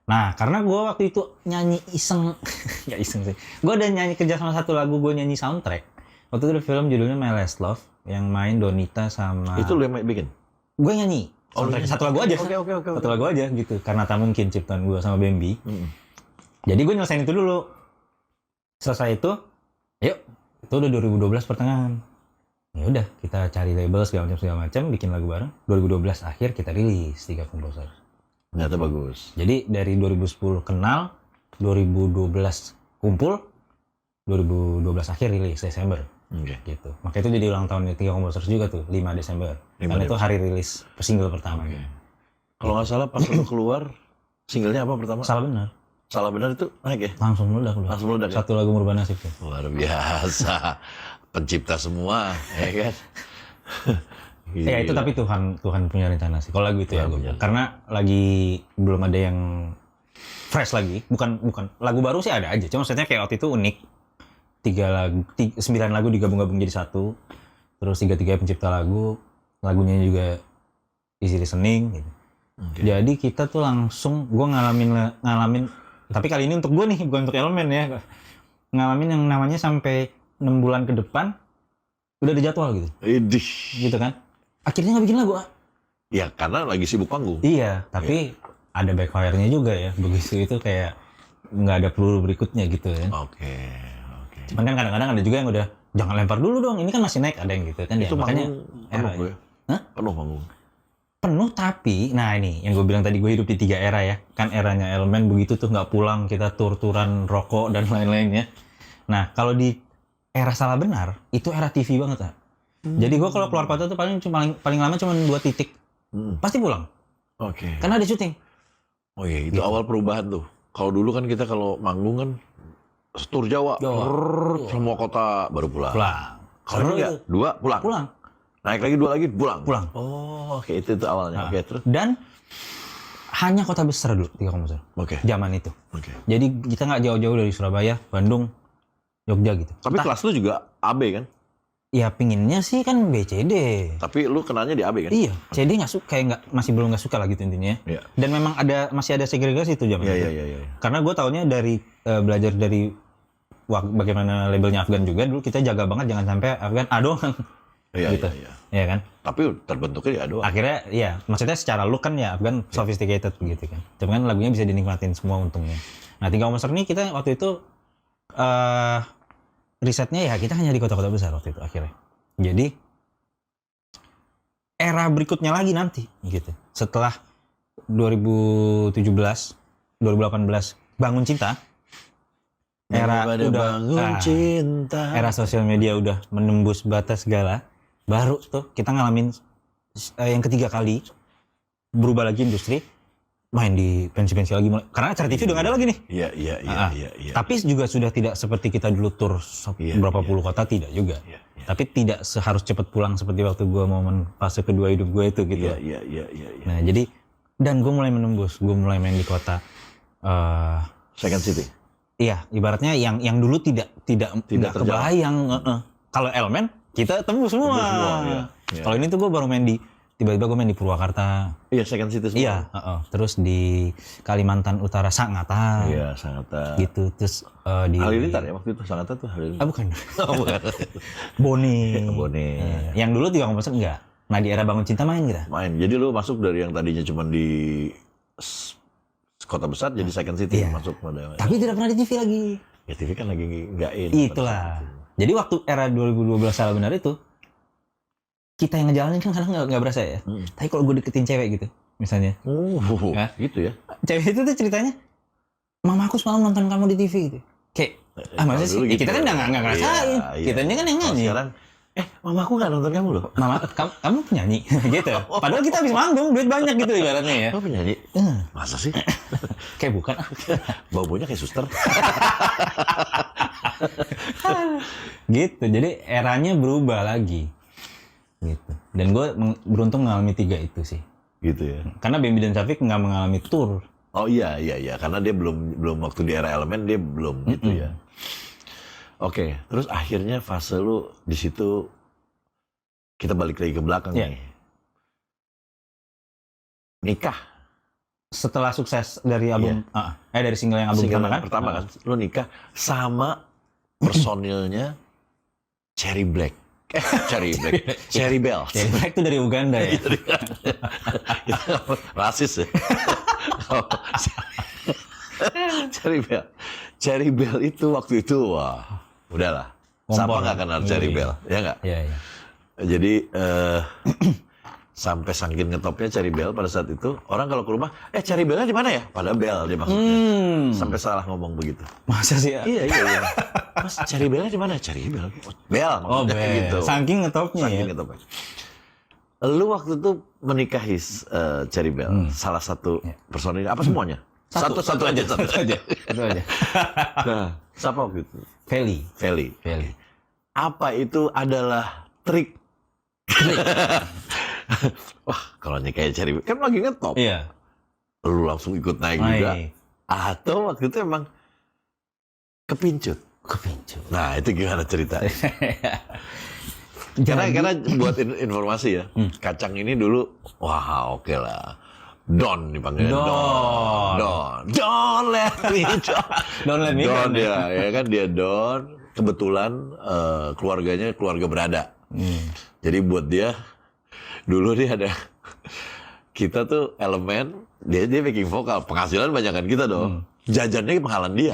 [SPEAKER 2] Nah, karena gue waktu itu nyanyi iseng, ya iseng sih. Gue ada nyanyi kerja sama satu lagu, gue nyanyi soundtrack. Waktu itu ada film judulnya My Last Love yang main Donita sama.
[SPEAKER 1] Itu lu yang bikin?
[SPEAKER 2] Gue nyanyi. Soundtrack satu lagu aja.
[SPEAKER 1] Oke.
[SPEAKER 2] Satu lagu aja gitu. Karena tak mungkin ciptaan gue sama Bambi. Jadi gue nyelesain itu dulu. Selesai itu, yuk, itu udah 2012 pertengahan. Ya udah, kita cari label segala macam, bikin lagu bareng. 2012 akhir kita rilis 3 komposer.
[SPEAKER 1] Ternyata bagus.
[SPEAKER 2] Jadi dari 2010 kenal, 2012 kumpul, 2012 akhir rilis Desember. Gitu. Maka itu jadi ulang tahun 3 komposer juga tuh, 5 Desember. Karena itu hari rilis single pertama.
[SPEAKER 1] Kalau nggak salah pas lu keluar, singlenya apa pertama? Salah benar itu naik ya?
[SPEAKER 2] Langsung meledak.
[SPEAKER 1] Langsung meledak ya?
[SPEAKER 2] Satu lagu Merubah Nasib ya.
[SPEAKER 1] Luar biasa. Pencipta semua, ya kan?
[SPEAKER 2] Ya itu tapi Tuhan punya rencana sih. Kalau lagu itu ya, karena lagi belum ada yang fresh lagi. Bukan lagu baru sih ada aja. Cuma maksudnya kayak waktu itu unik. 9 lagu digabung-gabung jadi satu. Terus 3 pencipta lagu. Lagunya juga easy listening. Gitu. Jadi kita tuh langsung, gue ngalamin. Tapi kali ini untuk gue nih, bukan untuk Elemen ya. Ngalamin yang namanya sampai 6 bulan ke depan udah ada jadwal gitu. Gitu kan. Akhirnya nggak bikin lagu.
[SPEAKER 1] Ya karena lagi sibuk panggung.
[SPEAKER 2] Iya, tapi ada backfire-nya juga ya. Begitu itu kayak nggak ada peluru berikutnya gitu kan.
[SPEAKER 1] Oke.
[SPEAKER 2] Cuman kan kadang-kadang ada juga yang udah jangan lempar dulu dong. Ini kan masih naik, ada yang gitu kan.
[SPEAKER 1] Itu
[SPEAKER 2] ya, makanya
[SPEAKER 1] penuh ya?
[SPEAKER 2] Hah?
[SPEAKER 1] Penuh panggung.
[SPEAKER 2] Penuh tapi, nah ini yang gue bilang tadi, gue hidup di 3 era ya. Kan eranya Elemen begitu tuh nggak pulang, kita tur-turan rokok dan lain-lainnya. Nah kalau di era Salah Benar, itu era TV banget, Kak. Jadi gue kalau keluar kota tuh paling lama cuma 2 titik. Pasti pulang.
[SPEAKER 1] Oke.
[SPEAKER 2] Karena ada syuting.
[SPEAKER 1] Oh iya, itu awal perubahan tuh. Kalau dulu kan kita kalau manggung kan tur Jawa. Semua kota baru pulang. Kalau enggak, 2 pulang. Naik lagi 2 lagi pulang. Oh, oke, itu awalnya. Oke, terus.
[SPEAKER 2] Dan hanya kota besar dulu 3 komposer.
[SPEAKER 1] Oke.
[SPEAKER 2] Zaman itu.
[SPEAKER 1] Oke.
[SPEAKER 2] Jadi kita nggak jauh-jauh dari Surabaya, Bandung, Jogja gitu.
[SPEAKER 1] Tapi kelas lu juga AB kan?
[SPEAKER 2] Ya pinginnya sih kan BCD.
[SPEAKER 1] Tapi lu kenalnya di AB kan?
[SPEAKER 2] Iya, CD nggak suka, kayak masih belum nggak suka lah gitu intinya.
[SPEAKER 1] Iya.
[SPEAKER 2] Dan memang masih ada segregasi itu zaman itu.
[SPEAKER 1] Iya.
[SPEAKER 2] Karena gue taunya dari belajar dari bagaimana labelnya Afgan juga, dulu kita jaga banget jangan sampai Afgan doang.
[SPEAKER 1] Iya,
[SPEAKER 2] gitu. Iya kan?
[SPEAKER 1] Tapi terbentuknya di doang.
[SPEAKER 2] Akhirnya ya, maksudnya secara look kan ya Afgan sophisticated begitu kan. Cuman kan lagunya bisa dinikmatin semua untungnya. Nah 3 komposer ini kita waktu itu risetnya ya kita hanya di kota-kota besar waktu itu akhirnya. Jadi era berikutnya lagi nanti gitu. Setelah 2017, 2018 Bangun Cinta. Era sosial media udah menembus batas segala. Baru tuh kita ngalamin yang ketiga kali berubah lagi industri. Main di pensi-pensi lagi mulai. Karena acara TV udah nggak ada lagi nih.
[SPEAKER 1] Iya.
[SPEAKER 2] Tapi juga sudah tidak seperti kita dulu tur berapa puluh kota, tidak juga. Iya. Tapi tidak seharus cepat pulang seperti waktu gue momen fase kedua hidup gue itu gitu.
[SPEAKER 1] Iya.
[SPEAKER 2] Nah jadi, dan gue mulai menembus, gue mulai main di kota.
[SPEAKER 1] Second City.
[SPEAKER 2] Iya, ibaratnya yang dulu tidak kebayang. Kalau Elemen kita tembus semua.
[SPEAKER 1] Iya.
[SPEAKER 2] Kalau ini tuh gue baru main tiba-tiba gue main di Purwakarta.
[SPEAKER 1] Iya, Second City semua.
[SPEAKER 2] Iya, terus di Kalimantan Utara Sangatta.
[SPEAKER 1] Iya, Sangatta.
[SPEAKER 2] Gitu, terus di
[SPEAKER 1] Halilintar ya waktu itu, Sangatta tuh Halilintar.
[SPEAKER 2] bukan. Bone. Yang dulu 3 komposer enggak. Nah, di era Bangun Cinta main kita.
[SPEAKER 1] Main. Jadi lu masuk dari yang tadinya cuma di kota besar jadi Second City masuk pada.
[SPEAKER 2] Tapi tidak pernah di TV lagi.
[SPEAKER 1] Ya TV kan lagi nggak in.
[SPEAKER 2] Itulah. Jadi waktu era 2012 Salah Benar itu kita yang ngejalanin kan kadang nggak berasa ya. Tapi kalau gue deketin cewek gitu, misalnya.
[SPEAKER 1] Gitu ya.
[SPEAKER 2] Cewek itu tuh ceritanya, Mama aku semalam nonton kamu di TV gitu. Kayak, masa sih?
[SPEAKER 1] Gitu
[SPEAKER 2] kita kan nggak ngerasain.
[SPEAKER 1] Iya.
[SPEAKER 2] Kitanya kan yang nyanyi.
[SPEAKER 1] Sekarang, mama aku nggak nonton kamu loh.
[SPEAKER 2] Mama, kamu penyanyi gitu. Padahal kita habis manggung, duit banyak gitu ibaratnya ya.
[SPEAKER 1] Kamu penyanyi? Masa sih?
[SPEAKER 2] Kayak bukan.
[SPEAKER 1] Bau-baunya kayak suster.
[SPEAKER 2] Gitu. Jadi eranya berubah lagi. Gitu. Dan gue beruntung mengalami 3 itu sih.
[SPEAKER 1] Gitu ya.
[SPEAKER 2] Karena Bambi dan Syafiq nggak mengalami tour.
[SPEAKER 1] Oh iya. Karena dia belum waktu di era Elemen dia belum gitu ya. Oke, terus akhirnya fase lu di situ kita balik lagi ke belakang nih. Nikah.
[SPEAKER 2] Setelah sukses dari album dari single yang album pertama kan?
[SPEAKER 1] Lu nikah sama personilnya Cherry Black. Cherry Black. Cherry Bell.
[SPEAKER 2] Cherry Black itu dari Uganda ya.
[SPEAKER 1] Rasis ya. Cherry Bell. Cherry Bell itu waktu itu wah, udahlah. Siapa nggak kenal Cherry Bell, ya nggak?
[SPEAKER 2] Iya, iya.
[SPEAKER 1] Jadi sampai saking ngetopnya Cherry Bell pada saat itu, orang kalau ke rumah, Cherry Bellnya di mana ya? Padahal Bell dia maksudnya. Sampai salah ngomong begitu.
[SPEAKER 2] Masa sih ya?
[SPEAKER 1] Iya. Mas, Cherry Bellnya di mana? Cherry Bell. Bell maksudnya
[SPEAKER 2] Bell.
[SPEAKER 1] gitu.
[SPEAKER 2] Saking ngetopnya
[SPEAKER 1] Saking
[SPEAKER 2] ya.
[SPEAKER 1] ngetopnya. Lu waktu itu menikahi Cherry Bell, salah satu personil, apa semuanya? Satu aja.
[SPEAKER 2] Satu aja.
[SPEAKER 1] Nah, siapa waktu itu?
[SPEAKER 2] Feli.
[SPEAKER 1] Apa itu adalah trik? Wah, kalau nikahin Cherry Bell, kan lagi ngetop.
[SPEAKER 2] Iya.
[SPEAKER 1] Lu langsung ikut naik juga. Atau waktu itu emang kepincut? Nah, itu gimana ceritanya? Karena buat informasi ya, Kacang ini dulu, wah oke lah. Don dipanggilnya Don. Don't let me down.
[SPEAKER 2] Don't let me
[SPEAKER 1] Don
[SPEAKER 2] down.
[SPEAKER 1] ya kan dia Don. Kebetulan keluarganya keluarga berada. Jadi buat dia dulu dia ada kita tuh elemen dia backing vokal, penghasilan banyakan kita dong. Jajannya penghalan dia.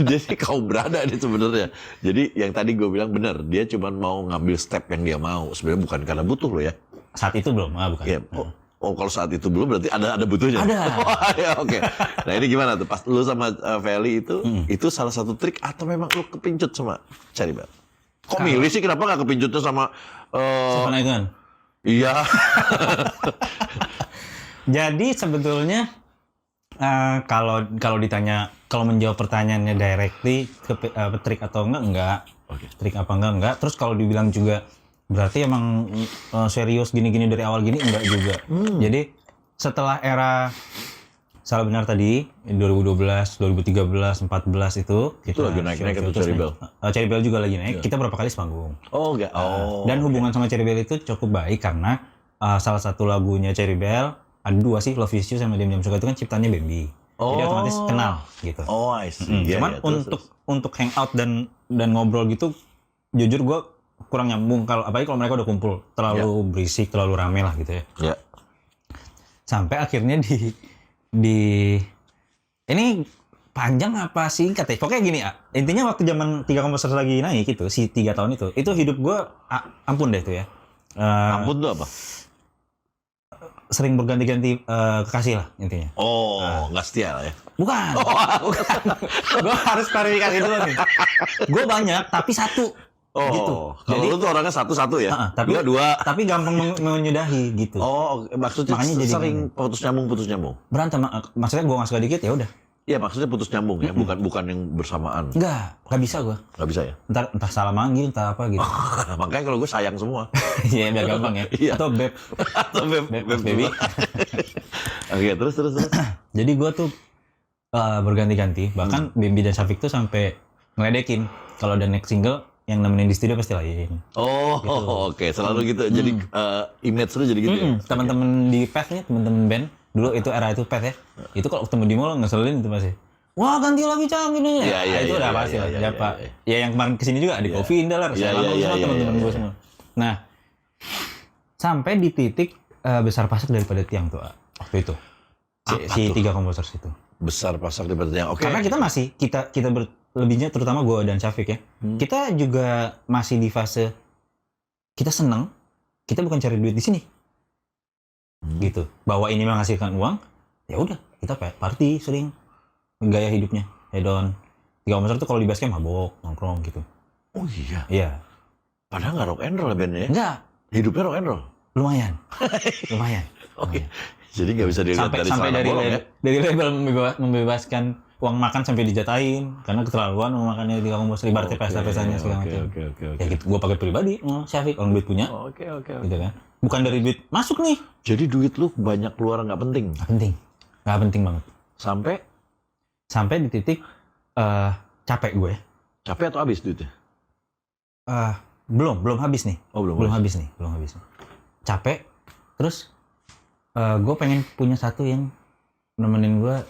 [SPEAKER 1] Jadi kaum berada dia sebenarnya. Jadi yang tadi gue bilang benar, dia cuma mau ngambil step yang dia mau. Sebenarnya bukan karena butuh loh ya.
[SPEAKER 2] Saat itu belum, bukan.
[SPEAKER 1] Ya, kalau saat itu belum berarti ada butuhnya.
[SPEAKER 2] Ada.
[SPEAKER 1] Ya, oke. Nah ini gimana tuh? Pas lu sama Feli itu salah satu trik atau memang lu kepincut sama Cherry Bell? Kok milih sih, kenapa nggak kepincutnya sama?
[SPEAKER 2] Siapa itu kan?
[SPEAKER 1] Iya.
[SPEAKER 2] Jadi sebetulnya kalau ditanya, kalau menjawab pertanyaannya directly trik atau enggak.
[SPEAKER 1] Oke.
[SPEAKER 2] Trik apa enggak. Terus kalau dibilang juga berarti emang serius gini-gini dari awal gini, enggak juga. Jadi setelah era salah benar tadi 2012, 2013, 14 itu
[SPEAKER 1] Itu lagi naik-naik itu Cherry Bell.
[SPEAKER 2] Cherry Bell juga lagi naik. Kita berapa kali sepanggung.
[SPEAKER 1] Oh enggak.
[SPEAKER 2] Dan hubungan sama Cherry Bell itu cukup baik karena salah satu lagunya Cherry Bell ada dua sih, Love Is You sama Diam Diam Suka, itu kan ciptanya Bambi. Jadi otomatis kenal gitu.
[SPEAKER 1] Oh, I see.
[SPEAKER 2] Cuman untuk hangout dan ngobrol gitu, jujur gue kurang nyambung apalagi kalau mereka udah kumpul, terlalu berisik, terlalu rame lah gitu ya.
[SPEAKER 1] Ya.
[SPEAKER 2] Sampai akhirnya di ini panjang apa singkat ya? Pokoknya gini intinya waktu zaman 3 komposer lagi naik itu, si 3 tahun itu hidup gue ampun deh itu ya.
[SPEAKER 1] Ampun tuh apa?
[SPEAKER 2] Sering berganti-ganti kekasih lah intinya.
[SPEAKER 1] Oh, nggak setia lah ya?
[SPEAKER 2] Bukan. Gue harus klarifikasi dulu nih. Gue banyak tapi satu.
[SPEAKER 1] Oh,
[SPEAKER 2] gitu.
[SPEAKER 1] Kalau lu tuh orangnya satu-satu ya?
[SPEAKER 2] Tapi
[SPEAKER 1] dua.
[SPEAKER 2] Tapi gampang menyudahi gitu.
[SPEAKER 1] Oh, maksudnya
[SPEAKER 2] Makanya jadi
[SPEAKER 1] sering putus nyambung.
[SPEAKER 2] Berantem, maksudnya gue nggak suka dikit ya udah.
[SPEAKER 1] Iya, maksudnya putus nyambung ya, bukan yang bersamaan.
[SPEAKER 2] Nggak bisa gue.
[SPEAKER 1] Nggak bisa ya?
[SPEAKER 2] Entah salah manggil, entah apa gitu.
[SPEAKER 1] Makanya kalau gue sayang semua.
[SPEAKER 2] Iya, biar gampang ya.
[SPEAKER 1] Iya.
[SPEAKER 2] Atau beb.
[SPEAKER 1] Atau beb
[SPEAKER 2] baby.
[SPEAKER 1] Oke, terus.
[SPEAKER 2] Jadi gue tuh berganti-ganti. Bahkan Bambi dan Syafiq tuh sampai ngeledekin kalau ada next single yang nemenin di studio pasti lain.
[SPEAKER 1] Oh, gitu. Oke. Selalu gitu. Jadi image lu jadi gitu ya?
[SPEAKER 2] Teman-teman di PET nih, teman-teman band. Dulu itu era itu PET ya. Itu kalau ketemu di mall ngeselin itu pasti. Wah, ganti lagi Cang ini.
[SPEAKER 1] Iya,
[SPEAKER 2] itu udah pasti lah. Siapa? Ya yang kemarin kesini juga di Coffee Indah lah. Saya sama teman-teman gue semua. Nah, sampai di titik besar pasak daripada tiang tuh waktu itu. Si 3 komposer itu.
[SPEAKER 1] Besar pasak daripada tiang. Oke.
[SPEAKER 2] Karena kita masih kita lebihnya terutama gue dan Syafiq ya. Kita juga masih di fase kita seneng. Kita bukan cari duit di sini. Gitu. Bahwa ini menghasilkan uang, ya udah kita party sering, gaya hidupnya hedon. 3 komposer tuh kalau di base camp mabok, nongkrong gitu.
[SPEAKER 1] Oh iya.
[SPEAKER 2] Iya.
[SPEAKER 1] Padahal nggak rock and roll bandnya ya?
[SPEAKER 2] Enggak.
[SPEAKER 1] Hidupnya rock and roll.
[SPEAKER 2] Lumayan.
[SPEAKER 1] Oke. Jadi nggak bisa dilihat dari
[SPEAKER 2] sampai
[SPEAKER 1] celana bolong ya?
[SPEAKER 2] dari label membebaskan uang makan sampai dijatahin karena keterlaluan uang makannya 3 komposer ibaratnya pesta-pestanya segala macam.
[SPEAKER 1] Oke.
[SPEAKER 2] Ya gitu, gua pakai pribadi, Syafiq orang duit punya.
[SPEAKER 1] Oke.
[SPEAKER 2] Gitu kan. Bukan dari duit masuk nih.
[SPEAKER 1] Jadi duit lu banyak keluar nggak penting?
[SPEAKER 2] Nggak penting banget.
[SPEAKER 1] Sampai
[SPEAKER 2] di titik capek gue.
[SPEAKER 1] Capek atau habis duitnya?
[SPEAKER 2] Belum habis nih.
[SPEAKER 1] Oh, belum
[SPEAKER 2] habis nih. Capek. Terus gue pengen punya satu yang nemenin gue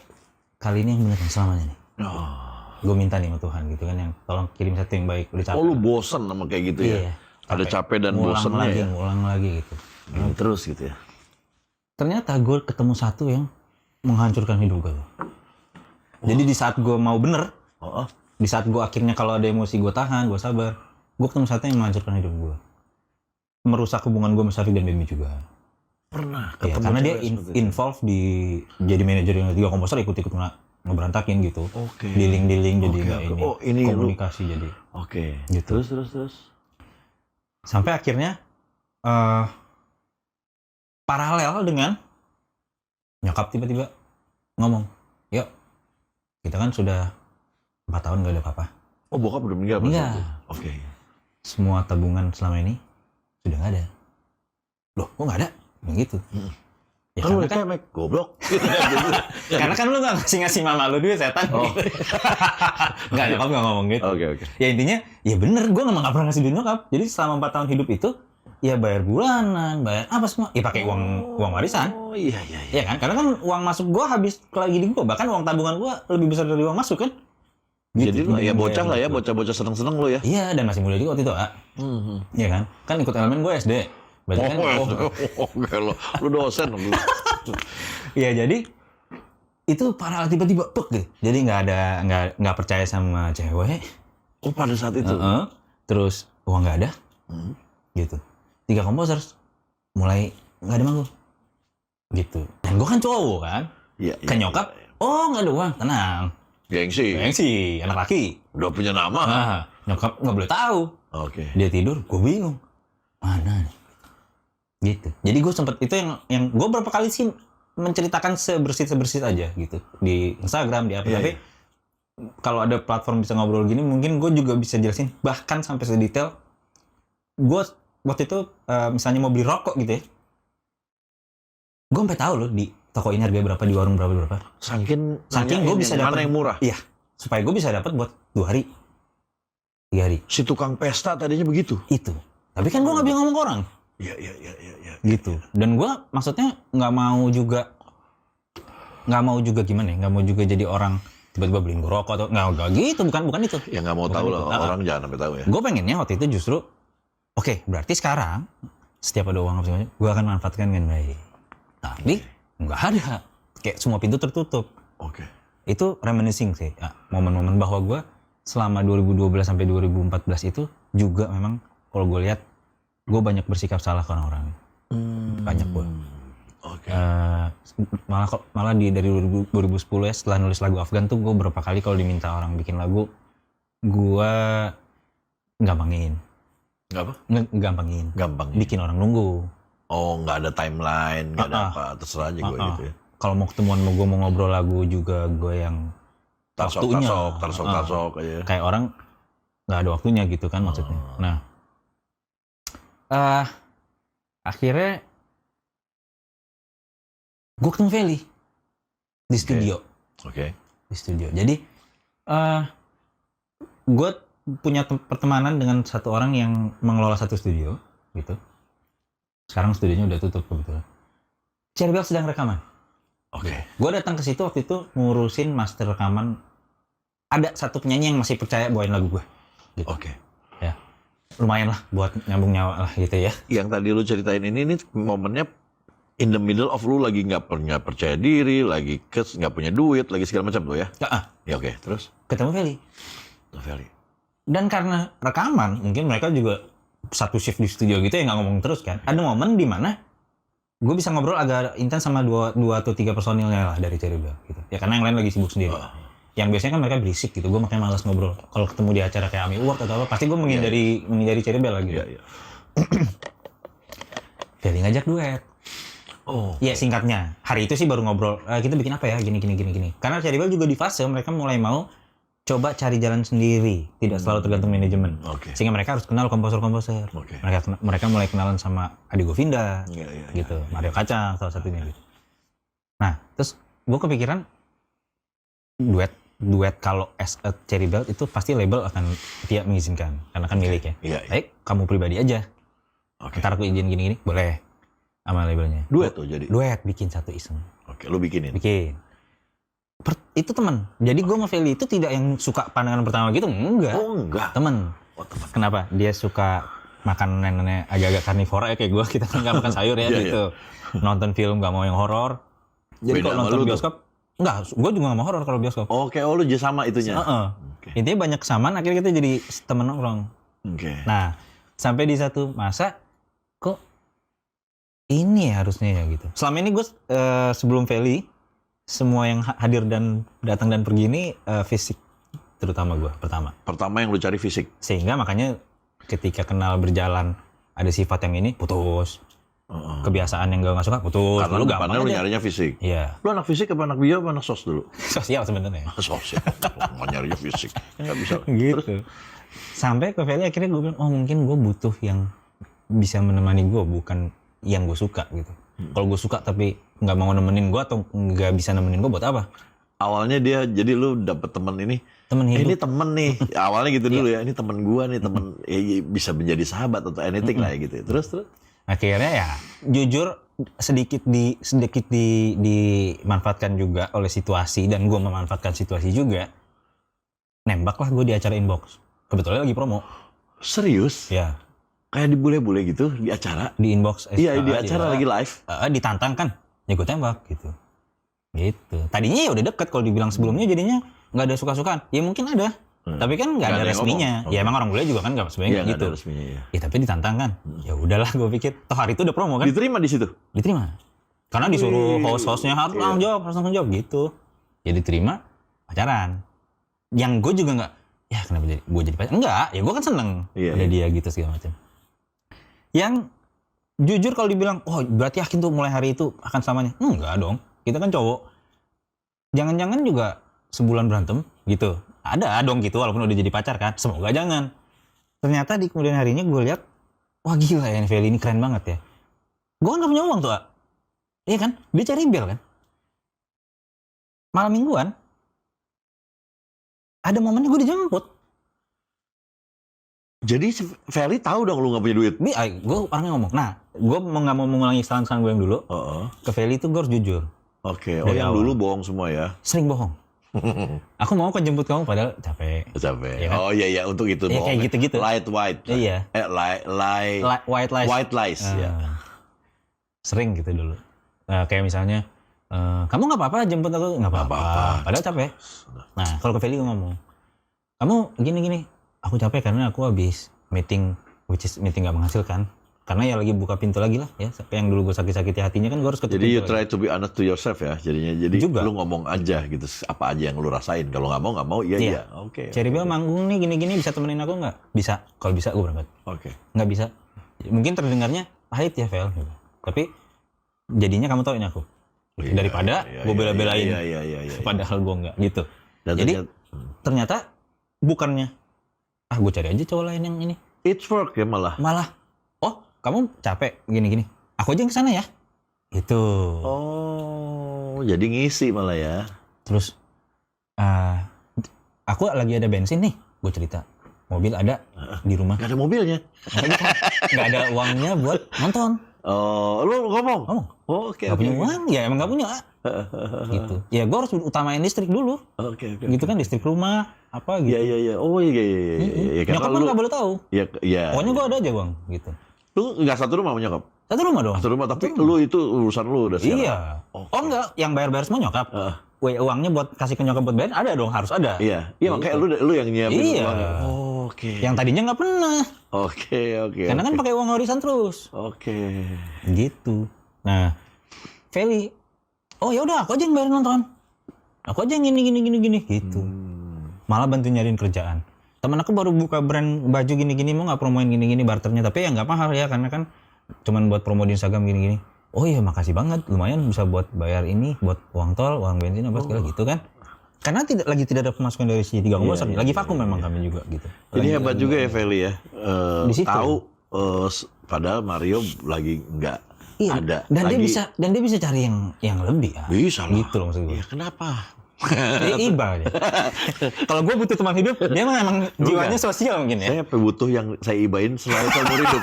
[SPEAKER 2] kali ini yang beneran selamanya nih.
[SPEAKER 1] Oh.
[SPEAKER 2] gue minta nih sama Tuhan gitu kan, yang tolong kirim satu yang baik. Udah capek.
[SPEAKER 1] Oh, lu bosen sama kayak gitu ya?
[SPEAKER 2] Iya,
[SPEAKER 1] Ada capek dan bosennya ya?
[SPEAKER 2] Ngulang lagi gitu.
[SPEAKER 1] Gini terus gitu ya?
[SPEAKER 2] Ternyata gue ketemu satu yang menghancurkan hidup gue. Jadi di saat gue mau bener, di saat gue akhirnya kalau ada emosi gue tahan, gue sabar, gue ketemu satu yang menghancurkan hidup gue. Merusak hubungan gue sama Syafik dan Bemi juga.
[SPEAKER 1] Pernah
[SPEAKER 2] Ya,
[SPEAKER 1] ketemu
[SPEAKER 2] karena dia
[SPEAKER 1] cewek seperti itu?
[SPEAKER 2] involve di jadi manajer yang 3 komposer, ikut-ikut ngeberantakin gitu.
[SPEAKER 1] Oke.
[SPEAKER 2] Dealing jadi
[SPEAKER 1] Oke,
[SPEAKER 2] nggak
[SPEAKER 1] oke.
[SPEAKER 2] ini.
[SPEAKER 1] Oh, ini lu-
[SPEAKER 2] komunikasi jadi.
[SPEAKER 1] Oke.
[SPEAKER 2] Gitu.
[SPEAKER 1] Terus.
[SPEAKER 2] Sampai akhirnya paralel dengan nyokap tiba-tiba ngomong, yuk kita kan sudah 4 tahun gak ada apa-apa.
[SPEAKER 1] Oh, bokap udah meninggal?
[SPEAKER 2] Meninggal.
[SPEAKER 1] Oke.
[SPEAKER 2] Semua tabungan selama ini sudah gak ada. Loh, kok gak ada? Begitu. Ya,
[SPEAKER 1] Kan lu
[SPEAKER 2] karena kan,
[SPEAKER 1] kemek, goblok.
[SPEAKER 2] karena kan lu gak ngasih mama lu duit, setan.
[SPEAKER 1] Oh.
[SPEAKER 2] Nggak, nyokap gak ngomong gitu.
[SPEAKER 1] Oke.
[SPEAKER 2] Ya intinya, ya bener, gue gak pernah ngasih duit nyokap. Jadi selama 4 tahun hidup itu, ya bayar bulanan, bayar apa semua. Ya pakai uang warisan.
[SPEAKER 1] Oh, iya.
[SPEAKER 2] Iya kan? Karena kan uang masuk gue habis lagi di gue. Bahkan uang tabungan gue lebih besar dari uang masuk kan.
[SPEAKER 1] Jadi lu ya
[SPEAKER 2] Bayar
[SPEAKER 1] bocah lah ya,
[SPEAKER 2] gitu.
[SPEAKER 1] bocah-bocah seneng-seneng lu ya.
[SPEAKER 2] Iya, dan masih muda juga waktu itu, Iya kan? Kan ikut elemen gue SD. Berarti kan,
[SPEAKER 1] Oke lo, lu dosen lu.
[SPEAKER 2] iya jadi itu parah tiba-tiba pek gitu. Jadi nggak percaya sama cewek.
[SPEAKER 1] Oh, pada saat itu.
[SPEAKER 2] Terus uang nggak ada. Gitu. 3 komposer mulai nggak ada manggung. Gitu. Dan gue kan cowok kan.
[SPEAKER 1] Iya.
[SPEAKER 2] Ke nyokap, oh nggak ada uang, tenang.
[SPEAKER 1] Gengsi.
[SPEAKER 2] Anak laki.
[SPEAKER 1] Udah punya nama.
[SPEAKER 2] Nah, nyokap nggak boleh tahu.
[SPEAKER 1] Oke.
[SPEAKER 2] Dia tidur, gue bingung. Mana nih? Gitu. Jadi gue sempet itu yang gue berapa kali sih menceritakan sebersit aja gitu di Instagram, di apa.
[SPEAKER 1] Iya,
[SPEAKER 2] Tapi kalau ada platform bisa ngobrol gini, mungkin gue juga bisa jelasin bahkan sampai sedetail. Gue waktu itu misalnya mau beli rokok gitu ya, gue sampai tahu loh di toko ini harganya berapa, di warung berapa.
[SPEAKER 1] Saking
[SPEAKER 2] gue bisa
[SPEAKER 1] mana
[SPEAKER 2] dapat
[SPEAKER 1] yang murah.
[SPEAKER 2] Iya, supaya gue bisa dapat buat 2 hari, 3 hari.
[SPEAKER 1] Si tukang pesta tadinya begitu.
[SPEAKER 2] Itu. Tapi kan gue nggak bisa ngomong ke orang.
[SPEAKER 1] Iya.
[SPEAKER 2] Gitu. Dan gue maksudnya nggak mau juga gimana ya, nggak mau juga jadi orang tiba-tiba beliin gue rokok atau nggak gitu, bukan itu.
[SPEAKER 1] Ya nggak mau tahu lah, orang jangan sampai tahu ya.
[SPEAKER 2] Gue pengennya waktu itu justru oke, berarti sekarang setiap ada uang apa segala macam, gue akan manfaatkan dengan baik. Tapi nggak ada, kayak semua pintu tertutup.
[SPEAKER 1] Oke.
[SPEAKER 2] Itu reminiscing sih, momen-momen bahwa gue selama 2012 sampai 2014 itu juga memang kalau gue lihat gue banyak bersikap salah ke orang-orang. Banyak gue.
[SPEAKER 1] Oke.
[SPEAKER 2] Malah dari 2010 ya, setelah nulis lagu Afgan tuh gue berapa kali kalau diminta orang bikin lagu, gue gampangin.
[SPEAKER 1] Nggak apa?
[SPEAKER 2] Gampangin.
[SPEAKER 1] Gampang.
[SPEAKER 2] Bikin orang nunggu.
[SPEAKER 1] Oh, nggak ada timeline, nggak ada apa, terserah aja gue gitu ya.
[SPEAKER 2] Kalau mau ketemuan sama gue, mau ngobrol lagu juga gue yang waktunya.
[SPEAKER 1] Tarsok aja.
[SPEAKER 2] Kayak orang nggak ada waktunya gitu kan maksudnya. Nah, akhirnya gue ketemu Feli di studio.
[SPEAKER 1] Oke.
[SPEAKER 2] Di studio. Jadi gue punya pertemanan dengan satu orang yang mengelola satu studio gitu. Sekarang studionya udah tutup kebetulan. Cherry Bell sedang rekaman.
[SPEAKER 1] Oke.
[SPEAKER 2] Gue datang ke situ waktu itu ngurusin master rekaman. Ada satu penyanyi yang masih percaya bawain lagu gue. Gitu.
[SPEAKER 1] Oke.
[SPEAKER 2] Ya, lumayan lah buat nyambung nyawa lah gitu ya.
[SPEAKER 1] Yang tadi lu ceritain ini momennya in the middle of lu lagi nggak percaya diri, lagi nggak punya duit, lagi segala macam tuh ya. Ya oke. Terus
[SPEAKER 2] Ketemu Feli.
[SPEAKER 1] Feli.
[SPEAKER 2] Dan karena rekaman, mungkin mereka juga satu shift di studio gitu ya, nggak ngomong terus kan. Ada momen di mana gue bisa ngobrol agak intens sama dua atau 3 personilnya lah dari Cherry Bell gitu. Ya karena yang lain lagi sibuk sendiri. Yang biasanya kan mereka berisik gitu, gue makanya malas ngobrol. Kalau ketemu di acara kayak AMI Award atau apa, pasti gue menghindari Cherry Bell lagi.
[SPEAKER 1] Iya.
[SPEAKER 2] Feli ngajak duet.
[SPEAKER 1] Oh.
[SPEAKER 2] Iya singkatnya, hari itu sih baru ngobrol, kita bikin apa ya, gini. Karena Cherry Bell juga di fase mereka mulai mau coba cari jalan sendiri, tidak selalu tergantung manajemen. Sehingga mereka harus kenal komposer-komposer. Mereka mulai kenalan sama Adi Govinda, gitu, Mario Kacang salah satunya gitu. Nah, terus gue kepikiran duet kalau as a Cherry Bell itu pasti label akan tidak mengizinkan, karena kan milik ya. Baik, kamu pribadi aja. Ntar aku izin gini-gini, boleh sama labelnya.
[SPEAKER 1] Duet tuh jadi?
[SPEAKER 2] Duet, bikin satu iseng.
[SPEAKER 1] Oke, lu bikinin?
[SPEAKER 2] Bikin. Itu teman. Jadi gue sama Feli itu tidak yang suka pandangan pertama gitu, enggak.
[SPEAKER 1] Oh, enggak.
[SPEAKER 2] Temen.
[SPEAKER 1] Oh, teman.
[SPEAKER 2] Kenapa? Dia suka makan nenek agak-agak karnivora ya kayak gue. Kita kan nggak makan sayur ya
[SPEAKER 1] Iya,
[SPEAKER 2] gitu. Nonton film nggak mau yang horor. Jadi
[SPEAKER 1] Beda
[SPEAKER 2] kalau
[SPEAKER 1] sama
[SPEAKER 2] nonton
[SPEAKER 1] lu tuh.
[SPEAKER 2] bioskop, enggak. Gue juga nggak mau horor kalau bioskop.
[SPEAKER 1] Oke, lu juga sama itunya.
[SPEAKER 2] Heeh.
[SPEAKER 1] Oke.
[SPEAKER 2] Intinya banyak kesamaan. Akhirnya kita jadi temen nongkrong.
[SPEAKER 1] Oke.
[SPEAKER 2] Nah, sampai di satu masa kok ini ya harusnya ya gitu. Selama ini gue sebelum Feli, semua yang hadir dan datang dan pergi ini fisik terutama gue pertama.
[SPEAKER 1] Pertama yang lu cari fisik.
[SPEAKER 2] Sehingga makanya ketika kenal berjalan ada sifat yang ini putus. Kebiasaan yang gak suka putus.
[SPEAKER 1] Karena
[SPEAKER 2] Lu
[SPEAKER 1] depannya
[SPEAKER 2] gampang
[SPEAKER 1] lu
[SPEAKER 2] aja.
[SPEAKER 1] nyarinya fisik.
[SPEAKER 2] Iya.
[SPEAKER 1] Lu anak fisik apa anak bio apa anak sos dulu?
[SPEAKER 2] Sosial sebenarnya.
[SPEAKER 1] Sos ya. Mau nyarinya fisik. Enggak bisa.
[SPEAKER 2] Gitu. Sampai ke Feli akhirnya gue bilang, oh mungkin gue butuh yang bisa menemani gue, bukan yang gue suka gitu. Kalau gue suka tapi nggak mau nemenin gue atau nggak bisa nemenin gue buat apa?
[SPEAKER 1] Awalnya dia, jadi lu dapet temen ini.
[SPEAKER 2] Temen hidup.
[SPEAKER 1] Ini temen nih. Awalnya gitu dulu ya. Ini temen gua nih, temen bisa menjadi sahabat atau anything lah ya gitu. Terus.
[SPEAKER 2] Akhirnya ya jujur sedikit dimanfaatkan juga oleh situasi dan gue memanfaatkan situasi juga. Nembak lah gue di acara Inbox. Kebetulan lagi promo.
[SPEAKER 1] Serius?
[SPEAKER 2] Ya.
[SPEAKER 1] Kayak di bule-bule gitu di acara?
[SPEAKER 2] Di Inbox.
[SPEAKER 1] Iya, di acara lagi live.
[SPEAKER 2] Ditantang kan, ya gue tembak gitu. Gitu. Tadinya ya udah deket, kalau dibilang sebelumnya jadinya nggak ada suka-sukaan. Ya mungkin ada. Tapi kan nggak ada
[SPEAKER 1] yang
[SPEAKER 2] resminya.
[SPEAKER 1] ngomong.
[SPEAKER 2] Ya emang orang bule juga kan nggak sebenarnya
[SPEAKER 1] Iya, nggak
[SPEAKER 2] gitu.
[SPEAKER 1] ada resminya ya.
[SPEAKER 2] Ya tapi ditantang kan. Ya udahlah gue pikir. Toh hari itu udah promo kan.
[SPEAKER 1] Diterima di situ?
[SPEAKER 2] Diterima. Karena disuruh host-hostnya harus langsung jawab gitu. Ya diterima, pacaran. Yang gue juga nggak, ya kenapa gue jadi pacaran? Enggak, ya gue kan seneng ada dia gitu segala macam. Yang jujur kalau dibilang, oh berarti yakin tuh mulai hari itu akan selamanya? Enggak dong, kita kan cowok. Jangan-jangan juga sebulan berantem gitu. Ada dong gitu walaupun udah jadi pacar kan. Semoga jangan. Ternyata di kemudian harinya gue lihat, wah gila ya Feli ini keren banget ya. Gue kan gak punya uang tuh, A. Iya kan? Dia cari bel kan? Malam mingguan, ada momennya gue dijemput.
[SPEAKER 1] Jadi si Feli tahu dong lu gak punya duit?
[SPEAKER 2] Gue orangnya ngomong. Nah, gue gak mau mengulangi kesalahan gue yang dulu. Ke Feli itu gue harus jujur.
[SPEAKER 1] Oke,
[SPEAKER 2] Dari
[SPEAKER 1] yang
[SPEAKER 2] awal.
[SPEAKER 1] dulu bohong semua ya?
[SPEAKER 2] Sering bohong. Aku mau kok jemput kamu padahal capek.
[SPEAKER 1] Capek.
[SPEAKER 2] Iya kan?
[SPEAKER 1] Oh iya, untuk itu
[SPEAKER 2] Iya,
[SPEAKER 1] bohong.
[SPEAKER 2] kayak gitu-gitu.
[SPEAKER 1] Light white.
[SPEAKER 2] Iya. White lies.
[SPEAKER 1] White lies, ya.
[SPEAKER 2] Sering gitu dulu. Kayak misalnya, kamu nggak apa-apa jemput aku? Nggak apa-apa. Padahal capek. Nah, kalau ke Feli gue ngomong, kamu gini-gini, aku capek karena aku habis meeting, which is meeting nggak menghasilkan. Karena ya lagi buka pintu lagi lah ya. Sampai yang dulu gue sakit-sakiti hatinya kan gue harus ketuk
[SPEAKER 1] Jadi you
[SPEAKER 2] pintu
[SPEAKER 1] try
[SPEAKER 2] lagi.
[SPEAKER 1] to be honest to yourself ya jadinya. Jadi
[SPEAKER 2] Juga.
[SPEAKER 1] lu ngomong aja gitu, apa aja yang lu rasain. Kalau nggak mau, iya. Oke.
[SPEAKER 2] Cherry Bell manggung nih gini-gini bisa temenin aku nggak? Bisa. Kalau bisa gue berangkat.
[SPEAKER 1] Oke.
[SPEAKER 2] Nggak bisa. Mungkin terdengarnya pahit ya Vel. Tapi jadinya kamu tauin aku. Daripada gue bela-belain.
[SPEAKER 1] Iya.
[SPEAKER 2] Padahal gue nggak gitu.
[SPEAKER 1] Dan
[SPEAKER 2] Jadi ternyata bukannya gue cari aja cowok lain yang ini.
[SPEAKER 1] it's work ya malah.
[SPEAKER 2] Oh kamu capek gini-gini. Aku aja yang kesana ya. Itu.
[SPEAKER 1] Oh, jadi ngisi malah ya.
[SPEAKER 2] Terus aku lagi ada bensin nih. Gue cerita. Mobil ada di rumah.
[SPEAKER 1] Gak ada mobilnya.
[SPEAKER 2] Nggak ada uangnya buat nonton.
[SPEAKER 1] Oh, lu ngomong? Oh, oke.
[SPEAKER 2] Gak punya uang? Ya emang gak punya. Gitu. Ya gue harus utamain listrik dulu.
[SPEAKER 1] Oke.
[SPEAKER 2] Gitu kan listrik rumah apa gitu.
[SPEAKER 1] Iya. Oh iya.
[SPEAKER 2] Nyokap kan gak boleh tahu.
[SPEAKER 1] Iya.
[SPEAKER 2] Pokoknya gue ada aja bang. Gitu.
[SPEAKER 1] Lu nggak satu rumah sama nyokap?
[SPEAKER 2] Satu rumah dong.
[SPEAKER 1] Satu rumah, tapi lu itu urusan lu udah sekarang.
[SPEAKER 2] Iya. Oh enggak, yang bayar-bayar semua nyokap. Uangnya buat kasih ke nyokap buat bayar ada dong, harus ada.
[SPEAKER 1] Iya, makanya lu yang nyiapin
[SPEAKER 2] Iya.
[SPEAKER 1] uangnya. Oh, oke.
[SPEAKER 2] Yang tadinya nggak pernah.
[SPEAKER 1] Oke.
[SPEAKER 2] Karena kan pakai uang warisan terus.
[SPEAKER 1] Oke.
[SPEAKER 2] Gitu. Nah, Feli, oh ya udah aku aja yang bayar nonton. Aku aja yang gini gitu. Malah bantu nyariin kerjaan. Temen aku baru buka brand baju gini-gini, mau nggak promoin gini-gini barternya, tapi ya nggak mahal ya karena kan cuman buat promo di Instagram gini-gini. Oh iya makasih banget, lumayan bisa buat bayar ini, buat uang tol, uang bensin apa segala gitu kan. Karena tidak ada pemasukan dari si tiga komposer, lagi vakum memang kami juga gitu.
[SPEAKER 1] Jadi hebat juga ya Feli ya.
[SPEAKER 2] Di situ.
[SPEAKER 1] Tahu padahal Mario lagi nggak ada.
[SPEAKER 2] Dan
[SPEAKER 1] lagi,
[SPEAKER 2] dia bisa cari yang lebih ya.
[SPEAKER 1] Bisa lah.
[SPEAKER 2] Gitu loh maksud gue.
[SPEAKER 1] Ya kenapa?
[SPEAKER 2] Iba aja. Kalau gue butuh teman hidup, dia emang jiwanya sosial mungkin ya.
[SPEAKER 1] Saya butuh yang saya ibain selalu seumur hidup.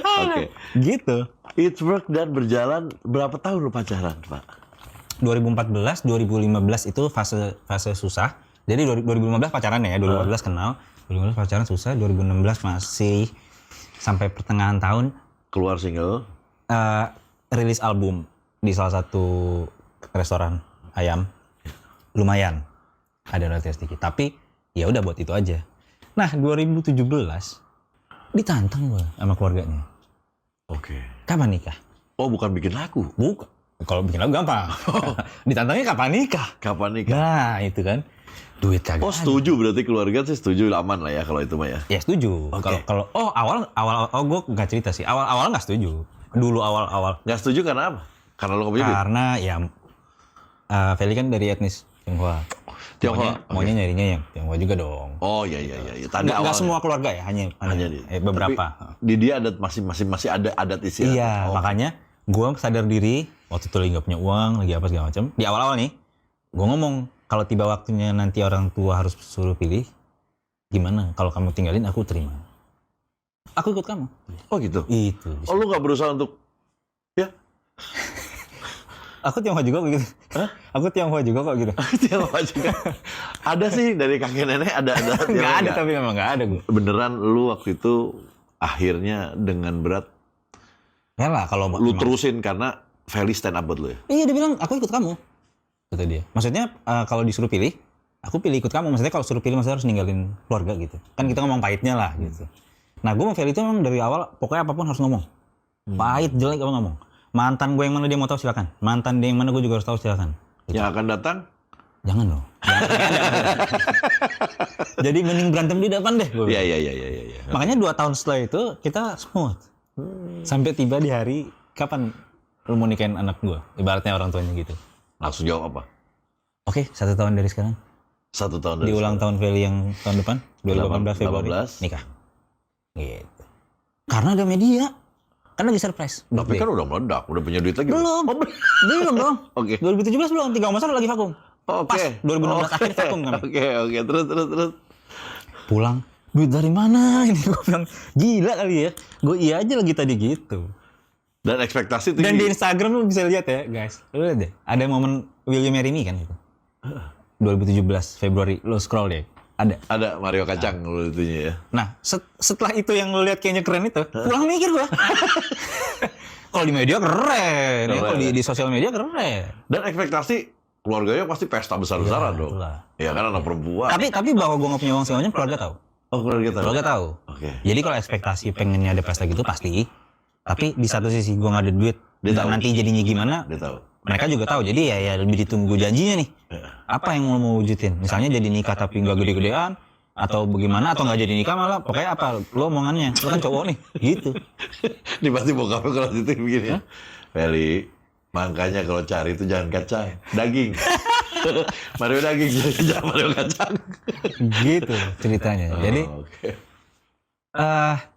[SPEAKER 1] Oke.
[SPEAKER 2] Gitu.
[SPEAKER 1] It's work dan berjalan berapa tahun lu pacaran, Pak?
[SPEAKER 2] 2014, 2015 itu fase susah. Jadi 2015 pacaran ya, 2014 kenal, 2015 pacaran susah, 2016 masih sampai pertengahan tahun
[SPEAKER 1] Keluar single.
[SPEAKER 2] rilis album di salah satu restoran ayam. Lumayan ada royalti sedikit, tapi ya udah buat itu aja. Nah, 2017 ditantang gue sama keluarganya.
[SPEAKER 1] Oke.
[SPEAKER 2] Kapan nikah?
[SPEAKER 1] Oh, bukan bikin lagu.
[SPEAKER 2] Bukan. Kalau bikin lagu gampang. Ditantangnya kapan nikah?
[SPEAKER 1] Kapan nikah?
[SPEAKER 2] Nah, itu kan. Duit kagak.
[SPEAKER 1] Oh, setuju berarti keluarga sih setuju, aman lah ya kalau itu mah ya.
[SPEAKER 2] Ya setuju.
[SPEAKER 1] Oke.
[SPEAKER 2] Kalau awal gue nggak cerita sih. Awal nggak setuju. Dulu awal.
[SPEAKER 1] Nggak setuju karena apa? Karena lo nggak punya duit?
[SPEAKER 2] Karena ya Feli kan dari etnis Tionghoa.
[SPEAKER 1] Tionghoa,
[SPEAKER 2] Maunya nyarinya yang Tionghoa juga dong.
[SPEAKER 1] Oh iya. Tadi
[SPEAKER 2] Nggak semua keluarga ya, hanya beberapa.
[SPEAKER 1] Tapi di dia adat masih ada adat istiadat.
[SPEAKER 2] Iya, makanya gue sadar diri waktu itu lagi nggak punya uang, lagi apa segala macam. Di awal-awal nih, gue ngomong kalau tiba waktunya nanti orang tua harus suruh pilih, gimana? Kalau kamu tinggalin, aku terima. Aku ikut kamu.
[SPEAKER 1] Oh gitu.
[SPEAKER 2] Itu.
[SPEAKER 1] Oh lu nggak berusaha untuk ya?
[SPEAKER 2] Aku Tionghoa juga kok gitu.
[SPEAKER 1] Hah?
[SPEAKER 2] Aku Tionghoa juga kok gitu.
[SPEAKER 1] Tionghoa juga. Ada sih dari kakek nenek ada.
[SPEAKER 2] Nggak ada tapi memang nggak ada gue.
[SPEAKER 1] Beneran lu waktu itu akhirnya dengan berat
[SPEAKER 2] Ya lah kalau
[SPEAKER 1] lu terusin karena Feli stand up buat lu ya?
[SPEAKER 2] Iya dia bilang aku ikut kamu. Kata dia. Maksudnya kalau disuruh pilih, aku pilih ikut kamu. Maksudnya kalau suruh pilih maksudnya harus ninggalin keluarga gitu. Kan kita ngomong pahitnya lah gitu. Nah gue sama Feli itu memang dari awal pokoknya apapun harus ngomong. Pahit jelek apa ngomong. Mantan gue yang mana dia mau tahu silakan. Mantan dia yang mana gue juga harus tahu silakan. Gitu.
[SPEAKER 1] Yang akan datang?
[SPEAKER 2] Jangan loh. Jadi mending berantem di depan deh.
[SPEAKER 1] Iya.
[SPEAKER 2] Makanya 2 tahun setelah itu kita smooth. Sampai tiba di hari kapan lu mau nikahin anak gue. Ibaratnya orang tuanya gitu.
[SPEAKER 1] Langsung jawab apa?
[SPEAKER 2] Oke, 1 tahun dari sekarang.
[SPEAKER 1] 1 tahun dari
[SPEAKER 2] Di ulang tahun Feli yang tahun depan 2018 Februari
[SPEAKER 1] 18.
[SPEAKER 2] nikah. Gitu. Karena ada media. Kan lagi surprise.
[SPEAKER 1] Tapi kan udah meledak, udah punya duit lagi.
[SPEAKER 2] Belum.
[SPEAKER 1] Oh,
[SPEAKER 2] Belum dong.
[SPEAKER 1] Oke.
[SPEAKER 2] 2017 belum, 3 masa lagi vakum.
[SPEAKER 1] Oke.
[SPEAKER 2] Pas 2016 akhir vakum kami.
[SPEAKER 1] Oke. Terus.
[SPEAKER 2] Pulang, duit dari mana ini? Gue bilang, gila kali ya. Gue iya aja lagi tadi gitu.
[SPEAKER 1] Dan ekspektasi tinggi.
[SPEAKER 2] Dan di Instagram lu bisa lihat ya, guys. Lu lihat deh, ada momen Will You Marry Me kan itu. 2017 Februari, lu scroll deh.
[SPEAKER 1] Ada Mario Kacang lu itunya ya.
[SPEAKER 2] Nah, setelah itu yang lu lihat kayaknya keren itu, pulang mikir gua. Kalau di media keren, ya kalau di sosial media keren.
[SPEAKER 1] Dan ekspektasi keluarganya pasti pesta besar-besaran dong.
[SPEAKER 2] itulah.
[SPEAKER 1] Iya kan anak perempuan.
[SPEAKER 2] Tapi bahwa gua nggak punya uang segala macam keluarga tahu.
[SPEAKER 1] Oh, keluarga tahu.
[SPEAKER 2] Keluarga tahu.
[SPEAKER 1] Oke.
[SPEAKER 2] Jadi kalau ekspektasi pengennya ada pesta gitu pasti. Tapi di satu sisi gua nggak ada duit.
[SPEAKER 1] Dia
[SPEAKER 2] Dan
[SPEAKER 1] tahu.
[SPEAKER 2] nanti jadinya gimana?
[SPEAKER 1] Dia tahu.
[SPEAKER 2] Mereka juga tahu. Jadi ya lebih ditunggu janjinya nih. Apa yang mau wujudin? Misalnya jadi nikah tapi nggak gede-gedean. Atau bagaimana, atau nggak jadi nikah malah. Pokoknya apa? Lo omongannya. Lo kan cowok nih. Gitu.
[SPEAKER 1] Ini pasti bokapnya kalau gitu begini ya. Feli, makanya kalau cari itu jangan kacang. Daging. Mario daging, jangan Mario kacang.
[SPEAKER 2] Gitu ceritanya. Jadi
[SPEAKER 1] Oke.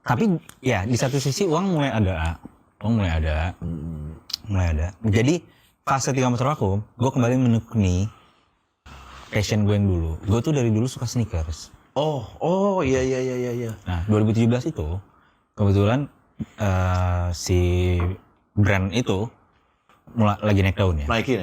[SPEAKER 2] tapi ya di satu sisi uang mulai ada. Mulai ada. Jadi fase 3 motor vakum, gue kembali menekuni passion gue yang dulu. Gue tuh dari dulu suka sneakers.
[SPEAKER 1] Oh, iya.
[SPEAKER 2] Nah 2017 itu kebetulan si brand itu lagi naik daun ya.
[SPEAKER 1] Nike.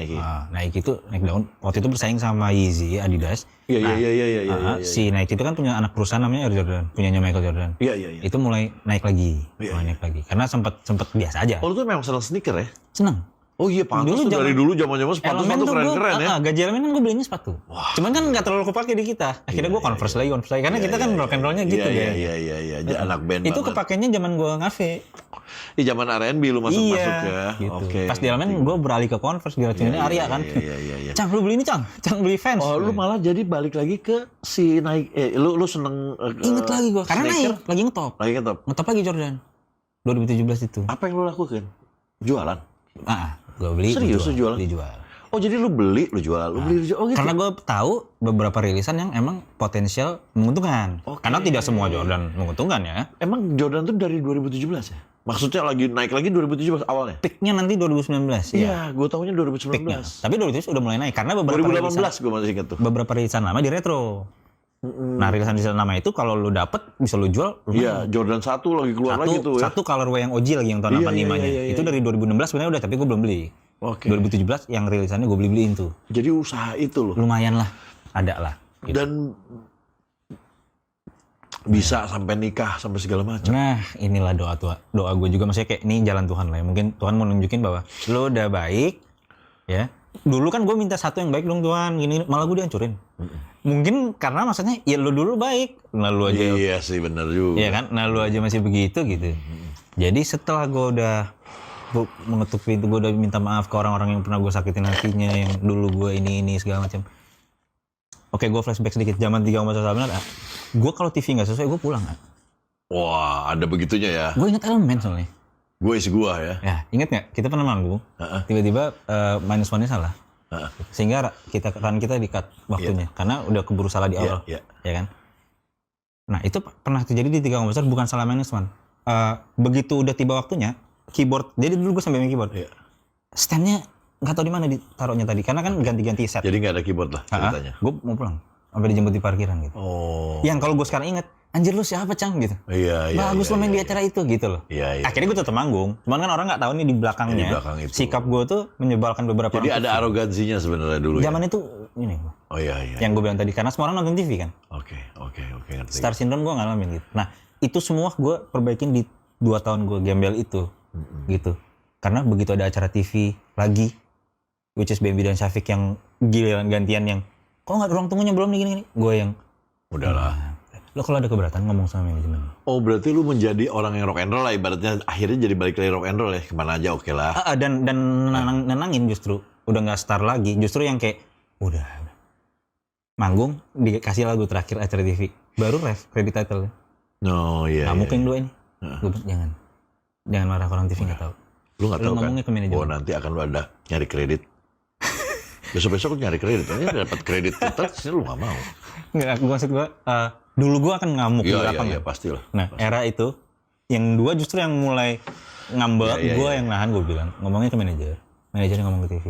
[SPEAKER 2] Nike itu naik daun. Waktu itu bersaing sama Yeezy, Adidas.
[SPEAKER 1] Iya.
[SPEAKER 2] Si Nike itu kan punya anak perusahaan namanya Air Jordan, punyanya Michael Jordan.
[SPEAKER 1] Iya.
[SPEAKER 2] Itu mulai naik lagi,
[SPEAKER 1] Iya.
[SPEAKER 2] karena sempat biasa aja.
[SPEAKER 1] Oh, lu tuh memang senang sneaker ya?
[SPEAKER 2] Seneng.
[SPEAKER 1] Oh iya, pantas tuh dari dulu zaman-zaman sepatu
[SPEAKER 2] Elemen tuh
[SPEAKER 1] keren-keren ya.
[SPEAKER 2] gaji elemen kan gue belinya sepatu. Cuman kan nggak terlalu kepake di kita. Akhirnya gue Converse lagi. Karena kita kan rock and rollnya gitu ya.
[SPEAKER 1] Iya. Anak band
[SPEAKER 2] Itu
[SPEAKER 1] banget.
[SPEAKER 2] kepakainya zaman gue ngafe.
[SPEAKER 1] Di zaman R&B lu masuk ya.
[SPEAKER 2] Gitu.
[SPEAKER 1] Oke.
[SPEAKER 2] Pas di elemen gue beralih ke Converse, diracuninnya Arya kan.
[SPEAKER 1] Iya.
[SPEAKER 2] Cang, lu beli ini Cang beli Vans.
[SPEAKER 1] Oh, lu malah jadi balik lagi ke si Nike. Lu seneng
[SPEAKER 2] Ingat lagi gue, karena
[SPEAKER 1] sneaker?
[SPEAKER 2] naik, lagi ngetop
[SPEAKER 1] Lagi
[SPEAKER 2] lagi Jordan 2017 itu.
[SPEAKER 1] Apa yang lu lakukan? Jualan?
[SPEAKER 2] Gue beli.
[SPEAKER 1] Serius lu jualan?
[SPEAKER 2] Dijual.
[SPEAKER 1] Oh, jadi lu beli, lu jual. Lu beli, lu jual. Oh gitu?
[SPEAKER 2] Karena gue tahu beberapa rilisan yang emang potensial menguntungkan.
[SPEAKER 1] Oke.
[SPEAKER 2] Karena tidak semua Jordan menguntungkan ya.
[SPEAKER 1] Emang Jordan tuh dari 2017 ya? Maksudnya lagi naik lagi 2017 awalnya?
[SPEAKER 2] Peaknya nanti 2019 ya.
[SPEAKER 1] Iya, gue tahunya 2019.
[SPEAKER 2] Peaknya. Tapi 2017 udah mulai naik karena beberapa
[SPEAKER 1] 2018 gue masih ingat tuh.
[SPEAKER 2] beberapa rilisan lama di retro. Nah, rilisan lama itu kalau lu dapet bisa lu jual
[SPEAKER 1] Iya, Jordan 1 lagi keluar lagi tuh ya.
[SPEAKER 2] satu colorway yang OG lagi yang tahun 85-nya.
[SPEAKER 1] iya.
[SPEAKER 2] Itu dari 2016 sebenarnya udah, tapi gue belum beli.
[SPEAKER 1] Oke.
[SPEAKER 2] 2017 yang rilisannya gue beli-beliin tuh.
[SPEAKER 1] Jadi usaha itu loh.
[SPEAKER 2] Lumayan lah, ada lah. Gitu.
[SPEAKER 1] Dan bisa sampai nikah sampai segala macam.
[SPEAKER 2] Nah, inilah doa gue juga, maksudnya kayak ini jalan Tuhan lah ya. Mungkin Tuhan mau nunjukin bahwa lo udah baik, ya. Dulu kan gue minta satu yang baik dong Tuhan, gini malah gue dihancurin. Mungkin karena maksudnya ya lo dulu baik, nah lo aja.
[SPEAKER 1] Iya sih benar juga.
[SPEAKER 2] Iya kan, nah lo aja masih begitu gitu. Jadi setelah gue udah mengetuk pintu, gue udah minta maaf ke orang-orang yang pernah gue sakitin hatinya, yang dulu gue ini segala macam. Oke, gue flashback sedikit. Zaman 3 Ombak Sasabenar, gue kalau TV nggak sesuai, gue pulang.
[SPEAKER 1] Wah, ada begitunya ya.
[SPEAKER 2] Gue inget elemen soalnya.
[SPEAKER 1] Gue isi gua ya.
[SPEAKER 2] Ya, inget nggak? Kita pernah manggung, tiba-tiba minus one-nya salah. Sehingga kita di-cut waktunya. Karena udah keburu salah di awal. Ya kan? Nah, itu pernah terjadi di 3 Ombak Besar, bukan salah minus one. Begitu udah tiba waktunya, keyboard, jadi dulu gue sampai main keyboard. Stand-nya nggak tahu di mana ditaruhnya tadi, karena kan ganti-ganti set.
[SPEAKER 1] Jadi nggak ada keyboard lah ceritanya.
[SPEAKER 2] Gue mau pulang, sampai dijemput di parkiran gitu.
[SPEAKER 1] Oh.
[SPEAKER 2] Yang kalau gue sekarang inget, anjir lu siapa Cang gitu.
[SPEAKER 1] Iya.
[SPEAKER 2] Bagus lo main di acara itu gitu loh.
[SPEAKER 1] Iya.
[SPEAKER 2] Akhirnya gue tetap manggung, cuman kan orang nggak tahu nih di belakangnya.
[SPEAKER 1] Di belakang itu.
[SPEAKER 2] Sikap gue tuh menyebalkan beberapa
[SPEAKER 1] Jadi
[SPEAKER 2] orang.
[SPEAKER 1] ada arogansinya sebenarnya dulu
[SPEAKER 2] Zaman itu ini.
[SPEAKER 1] Oh iya.
[SPEAKER 2] Yang gue bilang tadi, karena semua orang nonton TV kan.
[SPEAKER 1] Oke, ngerti.
[SPEAKER 2] Star Syndrome gue ngalamin gitu. Nah, itu semua gue perbaikin di 2 tahun gue gembel itu. Gitu. Karena begitu ada acara TV lagi, which is Bambi dan Syafiq yang giliran gantian yang, kok nggak ruang tunggunya belum nih gini-gini. Gue yang,
[SPEAKER 1] udahlah.
[SPEAKER 2] Lo kalau ada keberatan ngomong sama manajemen.
[SPEAKER 1] Oh berarti lu menjadi orang yang rock and roll lah ibaratnya, akhirnya jadi balik lagi rock and roll ya, kemana aja oke lah.
[SPEAKER 2] Dan nenangin justru. Udah nggak star lagi. Justru yang kayak, udah. Manggung, dikasih lagu terakhir acara TV. Baru credit title.
[SPEAKER 1] Oh iya.
[SPEAKER 2] Kamu yang dua ini. Gue jangan marah orang TV nggak tahu.
[SPEAKER 1] Lu nggak tahu kan?
[SPEAKER 2] Ngomongnya ke manajemen.
[SPEAKER 1] Oh nanti akan lu ada nyari kredit. Besok-besok nyari kredit, ini dapat kredit terus lu nggak mau.
[SPEAKER 2] Nggak, maksud gue, dulu gue akan ngamuk di belakang.
[SPEAKER 1] Iya, pastilah.
[SPEAKER 2] Nah, era itu, yang dua justru yang mulai ngambek, gue yang nahan, gue bilang. Ngomongnya ke manajernya ngomong ke TV.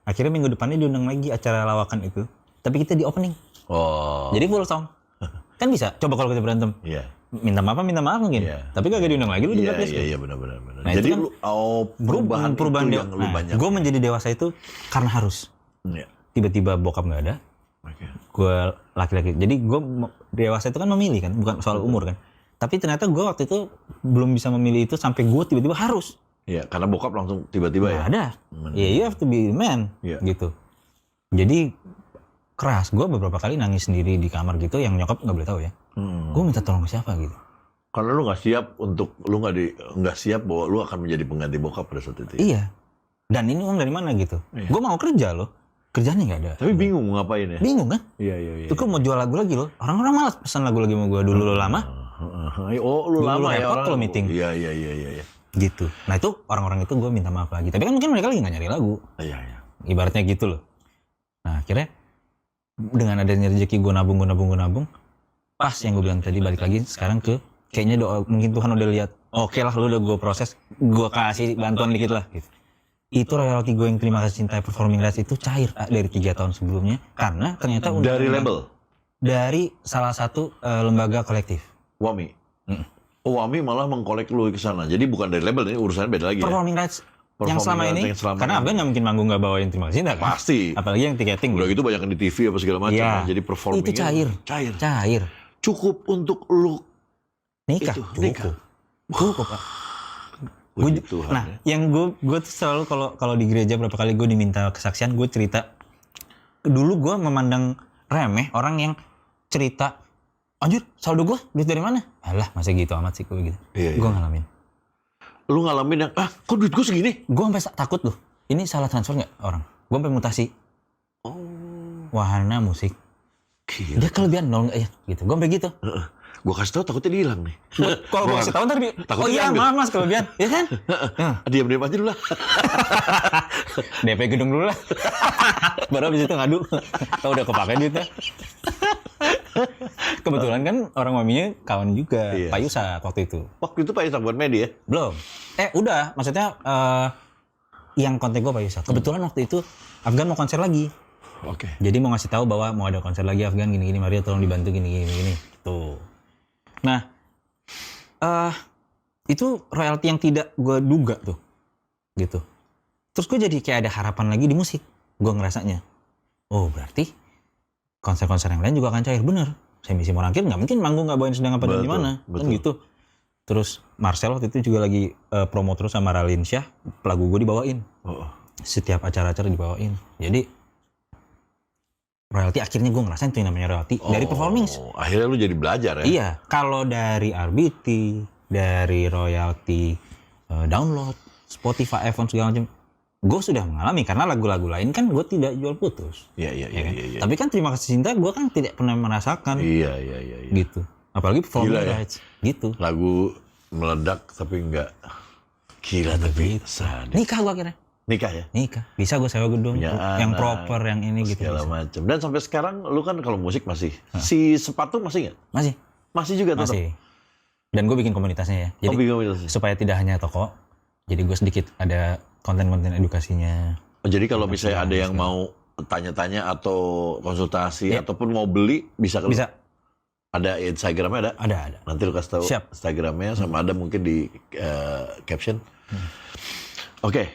[SPEAKER 2] Akhirnya minggu depannya diundang lagi acara lawakan itu. Tapi kita di opening.
[SPEAKER 1] Oh.
[SPEAKER 2] Jadi full song. Kan bisa, coba kalau kita berantem.
[SPEAKER 1] Iya.
[SPEAKER 2] Minta maaf mungkin.
[SPEAKER 1] Iya.
[SPEAKER 2] Tapi kagak diundang lagi, lu di blacklist.
[SPEAKER 1] Iya, benar.
[SPEAKER 2] Nah,
[SPEAKER 1] Jadi
[SPEAKER 2] kan
[SPEAKER 1] lu, perubahan itu yang lu banyak.
[SPEAKER 2] Gue menjadi dewasa itu karena harus.
[SPEAKER 1] Iya.
[SPEAKER 2] Tiba-tiba bokap nggak ada. Gue laki-laki. Jadi gue dewasa itu kan memilih kan, bukan soal umur kan. Tapi ternyata gue waktu itu belum bisa memilih itu sampai gue tiba-tiba harus.
[SPEAKER 1] Iya, karena bokap langsung tiba-tiba ya.
[SPEAKER 2] Ada. Iya, you have to be a man.
[SPEAKER 1] Iya.
[SPEAKER 2] Gitu. Jadi keras. Gue beberapa kali nangis sendiri di kamar gitu, yang nyokap nggak boleh tahu ya. Gue minta tolong ke siapa gitu.
[SPEAKER 1] Karena lu nggak siap untuk, lu nggak siap bahwa lu akan menjadi pengganti bokap pada saat itu.
[SPEAKER 2] Iya. Dan ini uang dari mana gitu.
[SPEAKER 1] Iya.
[SPEAKER 2] Gue mau kerja loh. Kerjanya nggak ada.
[SPEAKER 1] Tapi bingung mau ngapain ya?
[SPEAKER 2] Bingung kan?
[SPEAKER 1] Iya.
[SPEAKER 2] Itu gue mau jual lagu lagi loh. Orang-orang malas pesan lagu lagi mau gue. Dulu lo lama.
[SPEAKER 1] Oh lu
[SPEAKER 2] Dulu
[SPEAKER 1] lama ya
[SPEAKER 2] repot
[SPEAKER 1] orang.
[SPEAKER 2] kalau meeting.
[SPEAKER 1] Iya.
[SPEAKER 2] Gitu. Nah itu orang-orang itu gue minta maaf lagi. Tapi kan mungkin mereka lagi nggak nyari lagu.
[SPEAKER 1] Iya.
[SPEAKER 2] Ibaratnya gitu loh. Nah akhirnya dengan adanya rezeki gue nabung. Pas yang gue bilang tadi balik lagi sekarang ke kayaknya doa, mungkin Tuhan udah lihat. Oke lah lu udah gue proses. Gue kasih bantuan dikit lah gitu. Itu royalti gue yang Terima Kasih Cinta Performing Rights itu cair dari 3 tahun sebelumnya. Karena ternyata
[SPEAKER 1] Dari label?
[SPEAKER 2] Dari salah satu lembaga kolektif.
[SPEAKER 1] Wami? Oh Wami malah mengkolek lu ke sana. Jadi bukan dari label, ini urusannya beda lagi
[SPEAKER 2] Performing Rights yang selama ini. Karena Afgan nggak mungkin manggung nggak bawain Terima Kasih Cinta kan?
[SPEAKER 1] Pasti.
[SPEAKER 2] Apalagi yang tiketing.
[SPEAKER 1] Udah gitu banyak di TV apa segala macam.
[SPEAKER 2] Iya.
[SPEAKER 1] Jadi performingnya
[SPEAKER 2] itu cair.
[SPEAKER 1] Cukup untuk lu
[SPEAKER 2] Nikah. Cukup Pak. Nah, yang gue tuh selalu kalau di gereja berapa kali gue diminta kesaksian, gue cerita. Dulu gue memandang remeh orang yang cerita, anjir saldo gue duit dari mana? Alah masa gitu amat sih gue gitu.
[SPEAKER 1] Iya.
[SPEAKER 2] Gue ngalamin.
[SPEAKER 1] Lu ngalamin yang, kok duit gue segini?
[SPEAKER 2] Gue sampai takut loh. Ini salah transfer nggak orang? Gue sampai mutasi. Wahana musik.
[SPEAKER 1] Gila.
[SPEAKER 2] Dia kelebihan nol nggak ya? Gitu. Gue sampai gitu.
[SPEAKER 1] Gue kasih tau takutnya dia hilang nih.
[SPEAKER 2] Kalau gue kasih tahu ntar
[SPEAKER 1] Takutnya
[SPEAKER 2] oh iya
[SPEAKER 1] diambil.
[SPEAKER 2] maaf mas kelebihan. Ya kan?
[SPEAKER 1] Diam-diam aja dulu lah.
[SPEAKER 2] DP gedung dulu lah. Baru abis itu ngadu. Tahu udah kepake duitnya. Kebetulan kan orang maminya kawan juga.
[SPEAKER 1] Iya.
[SPEAKER 2] Pak Yusat waktu itu.
[SPEAKER 1] Waktu itu Pak Yusat buat media ya?
[SPEAKER 2] Belum. Udah. Maksudnya yang kontak gue Pak Yusat. Kebetulan waktu itu Afgan mau konser lagi.
[SPEAKER 1] Oke.
[SPEAKER 2] Jadi mau ngasih tahu bahwa mau ada konser lagi Afgan gini-gini. Maria tolong dibantu gini-gini. Tuh. Nah. Itu royalti yang tidak gue duga tuh. Gitu. Terus gue jadi kayak ada harapan lagi di musik. Gue ngerasanya, oh berarti konser-konser yang lain juga akan cair. Bener. Misi Morangkir nggak mungkin manggung nggak bawain Sedang Apa dan Dimana. Kan gitu. Terus Marcel waktu itu juga lagi promo terus sama Raline Shah. Lagu gue dibawain. Setiap acara-acara dibawain. Jadi royalti akhirnya gue ngerasain tuh yang namanya royalti dari performance.
[SPEAKER 1] Akhirnya lu jadi belajar ya?
[SPEAKER 2] Iya. Kalau dari RBT, dari royalti download, Spotify, iPhone segala macam, gue sudah mengalami karena lagu-lagu lain kan gue tidak jual putus.
[SPEAKER 1] Iya.
[SPEAKER 2] Tapi kan Terima Kasih Cinta gue kan tidak pernah merasakan.
[SPEAKER 1] Iya.
[SPEAKER 2] Gitu. Apalagi performance rights. Gitu.
[SPEAKER 1] Lagu meledak tapi enggak gila tapi sadar.
[SPEAKER 2] Nikah gue akhirnya.
[SPEAKER 1] Nikah ya?
[SPEAKER 2] Nikah. Bisa gue sewa gedung
[SPEAKER 1] Punya
[SPEAKER 2] yang
[SPEAKER 1] anak,
[SPEAKER 2] proper yang ini gitu.
[SPEAKER 1] Segala macam. Dan sampai sekarang lu kan kalau musik masih. Si sepatu masih nggak?
[SPEAKER 2] Masih.
[SPEAKER 1] Masih juga tetap.
[SPEAKER 2] Masih. Dan gue bikin komunitasnya ya. Jadi supaya tidak hanya toko. Jadi gue sedikit ada konten-konten edukasinya.
[SPEAKER 1] Jadi kalau misalnya ada yang mau tanya-tanya atau konsultasi ataupun mau beli bisa kalau
[SPEAKER 2] bisa.
[SPEAKER 1] Ada Instagramnya ada? Ada. Nanti lu kasih tahu Instagramnya sama ada mungkin di caption. Oke.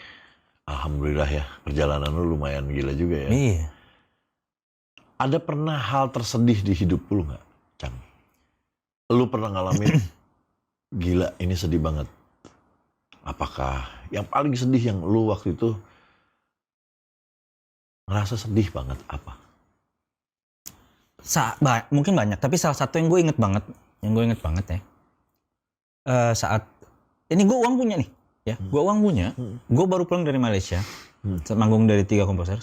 [SPEAKER 1] Alhamdulillah ya, perjalanan lu lumayan gila juga ya.
[SPEAKER 2] Iya.
[SPEAKER 1] Ada pernah hal tersedih di hidup lu nggak, Cang? Lu pernah ngalamin gila ini sedih banget. Apakah yang paling sedih yang lu waktu itu ngerasa sedih banget apa?
[SPEAKER 2] Mungkin banyak, tapi salah satu yang gue inget banget ya. Saat ini gue uang punya nih. Ya, gue uang punya, gue baru pulang dari Malaysia, manggung dari 3 komposer.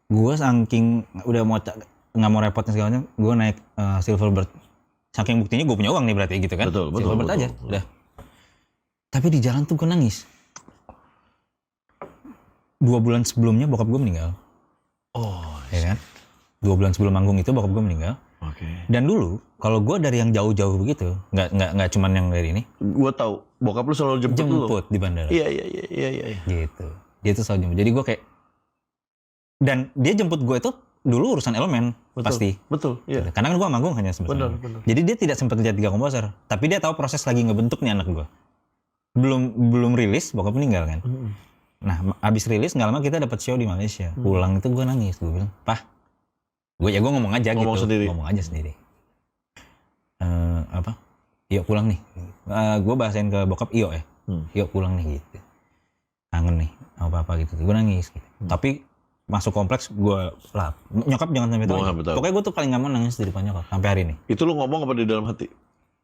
[SPEAKER 2] Gue saking udah nggak mau repotnya segala macam, gue naik Silverbird. Saking buktinya gue punya uang nih berarti gitu kan?
[SPEAKER 1] Betul,
[SPEAKER 2] Silverbird aja, udah. Tapi di jalan tuh gue nangis. 2 bulan sebelumnya bokap gue meninggal.
[SPEAKER 1] Oh,
[SPEAKER 2] ya kan? 2 bulan sebelum manggung itu bokap gue meninggal.
[SPEAKER 1] Oke.
[SPEAKER 2] Dan dulu kalau gue dari yang jauh-jauh begitu, nggak cuman yang dari ini.
[SPEAKER 1] Gue tahu, bokap lu selalu jemput
[SPEAKER 2] di bandara.
[SPEAKER 1] Iya.
[SPEAKER 2] Gitu. Dia tuh selalu jemput. Jadi gue kayak, dan dia jemput gue itu dulu urusan elemen pasti.
[SPEAKER 1] Betul. Iya.
[SPEAKER 2] Karena kan gue manggung hanya sebentar.
[SPEAKER 1] Benar.
[SPEAKER 2] Jadi dia tidak sempat lihat 3 komposer, tapi dia tahu proses lagi ngebentuk nih anak gue. Belum rilis, bokap meninggal kan. Nah, abis rilis nggak lama kita dapat show di Malaysia. Pulang itu gue nangis, gue bilang, "Pah, gue ngomong aja
[SPEAKER 1] ngomong
[SPEAKER 2] gitu,
[SPEAKER 1] sendiri.
[SPEAKER 2] ngomong aja sendiri. Yuk pulang nih. Gue bahasain ke bokap, yuk yuk pulang nih gitu. Kangen nih, apa gitu. Gue nangis. Gitu. Tapi masuk kompleks gue lap. Nyokap jangan sampai tahu. Pokoknya gue tuh paling nggak mau nangis di depan nyokap sampai hari ini.
[SPEAKER 1] Itu lu ngomong apa di dalam hati?